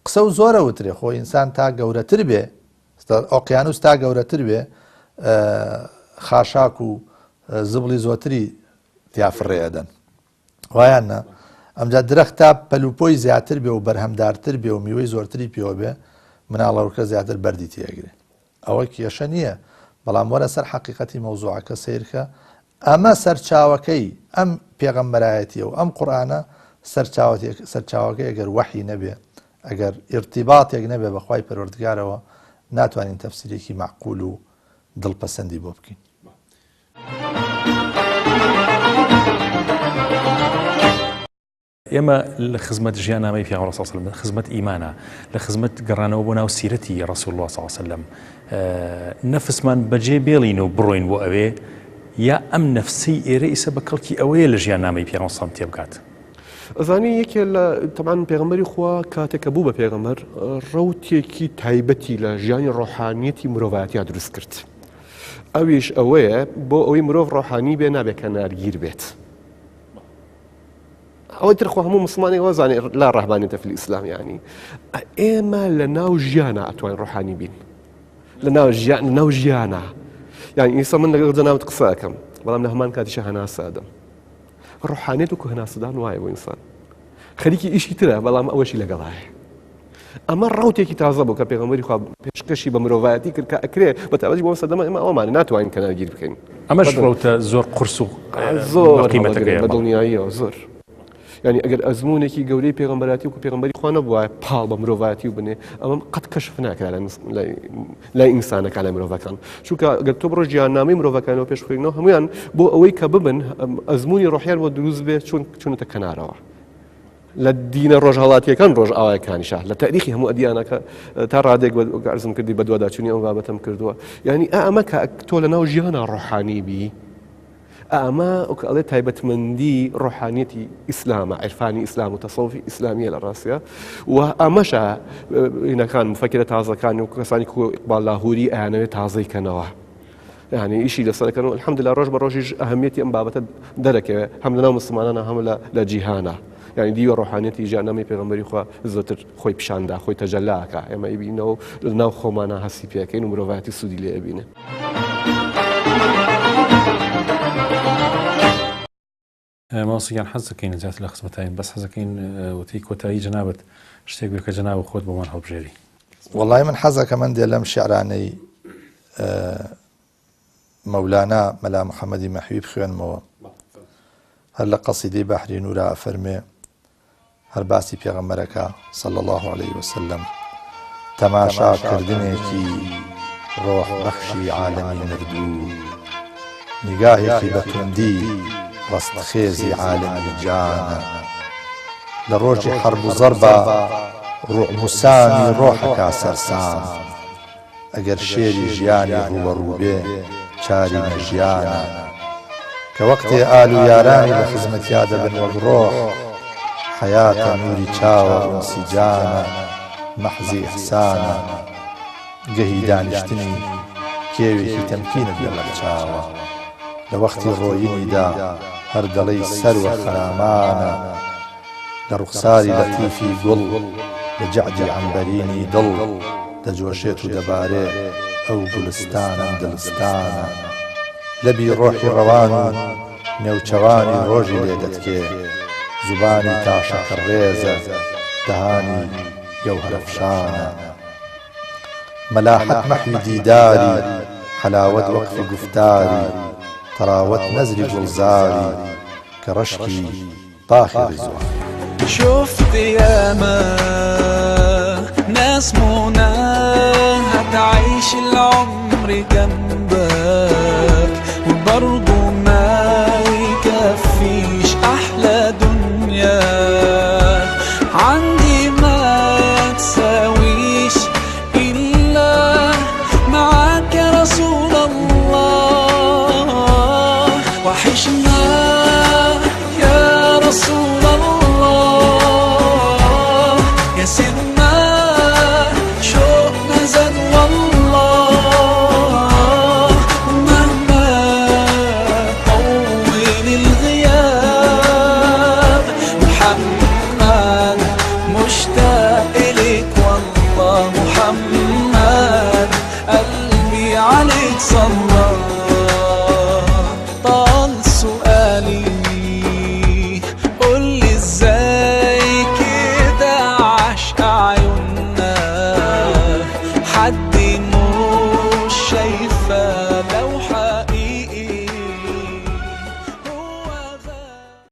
قسە و زۆرە وترێ خۆ ئینسان تا گەورەتر بێ ئۆقیانوس تا گەورەتر بێ خاشاک و زبڵی زۆتری تیافڕێدەن وایانە ئەمجا درەخت تا پەلوپۆی زیاتر بێ و بەرهەمدارتر بێ و میوەی زۆرتری پێوە بێ مناڵەوەکە زیاتر بەردی تێگرێ. ئەوە کێشە نییە بەڵام وەرە سەر حەقیقەتی مەوزوعەکە سیرکە ئەمە سەرچاوەکەی ئەم پێغەمبەرایەتیە و ئەم قورئانە سەرچاوەکەی ئەگەر وەحی نەبێ ئەگەر ئیرتیباتێک نەبێ بەخوای پەروەردگارەوە ناتوانین تەفسیرێکی معقول و دڵپەسەندی بۆ بکەین. ئێمە لە خزمەت ژیاننامەی پێغەمبەر صلی الله علیه و سلم خزمەت ئیمانە لە خزمەت گەڕانەوە بۆ ناو سیرەتی ڕسول الله صلی الله علیه و سلم نەفسمان بەجێ بێڵین و بڕۆین بۆ ئەوێ یا ئەم نەفسەی ئێرە ئیسە بە کەڵکی ئەوەیە لە ژیاننامەی پێغەمبەر صلی الله علیه و سلم تێبگات. ئەزانی یەکێ لە تەمان پێغەمبەری خوا کاتێکە بوو بە پێغەمبەر ڕەوتێکی تایبەتی لە ژیانی ڕۆحانیەتی مرۆڤایەتیا دروست کرد. ئەویش ئەوەیە بۆ ئەوەی مرۆڤ ڕۆحانی بێ نابێت کە نارگیر بێت. ئەوەی ترخوا هەموو مسلمانی وەزانێ لا ڕەهبانیەتە فی الئیسلام یعنی ئێمە لە ناو ژیانە ئەتوانین ڕۆحانی بین لە ناو ژیانە یعنی ئیسا من لەگەڵ جەنابەت قسە ئەکەم بەڵام لە هەمان کاتیشە هەناسە ئەدەم ڕۆحانیەت و هەناسەدان وایە بۆ ئینسان خەریکی ئیشی ترە بەڵام ئەوەشی لەگەڵایە. ئەمە ڕەوتێکی تازە بوو کە پێغەمبەری خوا پێشکەشی بە مرۆڤایەتی کرد کە ئەکرێ بە تایبەتی بۆ سەدەمە ئێمە ئەومان ناتوانین کە نارگیر بکەین. ئەمەش ڕەوتە زۆر قورس و زۆر قیمەتەکەیە بە دڵنیاییەوە زۆر. یعنی ئەگەر ئەزمونێکی گەورەی پێغەمبەراتی و پێغەمبەری خوا نەبووە پاڵ بە مرۆڤایەتی و بنێ ئەمە قەت کەشف ناکرا لای ئینسانەکان لای مرۆڤەکان چونکە ئەگەر تۆ بڕۆ ژیاننامەی مرۆڤەکانەوە پێشخوێنەوە هەمویان بۆ ئەوەی کە ببن ئەزمونی ڕۆحیان بۆ دروست بێت چونەتە کەنارەوە لە دینە ڕۆژهەڵاتیەکان ڕۆژ ئاوایەکانیشە لە تاریخی هەموو ئەدیانەکە تا ڕادێک ئەرزم کردی بە دوواداچوونی ئەم بابەتم کردووە. یعنی ئەمە کە تۆ لە ناو ژیانە ڕۆحانی بی ئەمە ئەڵێ تایبەتمەندی ڕۆحانیەتی ئیسلامە عیرفانی ئیسلام و تەسەوفی ئیسلامیە لە ڕاستیە و ئەمەشە هینەکان مفەکرە تازەکانی و کەسانی کو ئیقبال لاهوری ئەیانەوێت تازەیکەنەوە یعنی ئیشی لەسەرەکەن و الحەمدولله ڕۆژ بە ڕۆژیش ئەهەمیەتی ئەم بابەتە دەرەکەوێت هەم لە ناو مسلمانانە هەم لە جیهانە. یعنی دیوە ڕۆحانیەتی ژیاننامەی پێغەمبەری خوا زۆرتر خۆی پیشاندا خۆی تەجەلاکە ئێمە ئیبینەوە لە ناو خۆمانە هەستی پێکەین و مرۆڤایەتی سوودی لێ ئەبینێ. ماسیان حەز دەکەین زیاتر لە خزمەتین بەس حەز دەکەین وتی کۆتایی جەنابەت شتێک بێ کە جەناب خۆت بۆمان هەڵبژێری. وەڵای من حەزەکە من دێ لەم شیعرانەی مەولانا مەلا محەممەدی مەحوی بخوێنمەوە هەر لە قەسیدەی بەحری نورا فەرمێ هەر باسی پێغەمبەرەکە صلی الله عليه وسلم تەماشاکردنێکی ڕۆح بەخشی عالەمی مردوو نیگاهێکی بە توندی ڕستخێزی عالەمی جانە لە ڕۆژی حەرب و زەربە ڕوعموسانی ڕۆحەکە سەرسام ئەگەر شێری ژیانی ڕووبەڕوو بێ چاری ژیانە کە وەختێ ئال و یارانی لە خزمەتیا دەبن وەک ڕۆح حەیاتە نوری چاوە ئونسی جانە مەحزی ئیحسانە گەهی دانیشتنی کێوێکی تەمکینت لەبەر چاوە لە وەختی ڕۆیینیدا هەر دەڵێی سەروە خەرامانە لە ڕوخساری لەتیفی گوڵ لە جەعدی عەمبەرینی دڵ دەجۆشێت و دەبارێ ئەو گولستانم دڵستانە لەبی ڕۆحی ڕەوان و نێوچەوانی ڕۆژی لێ دەتکێ زوبانی تاشەکە ڕێزە دەهانی گەوهرەفشانە مەلاحەت مەحوی دیداری حەلاوەت وەقفی گوفتاری تەراوەت نەزری گوڵزاری کە ڕەشکی باخی ڕیزوان شفت ياما ناس منى هتعيش العمر جنبك وبرضه ما يكفيش أحلى دنيا عندي ما تساوي محمد قلبي عليك صلى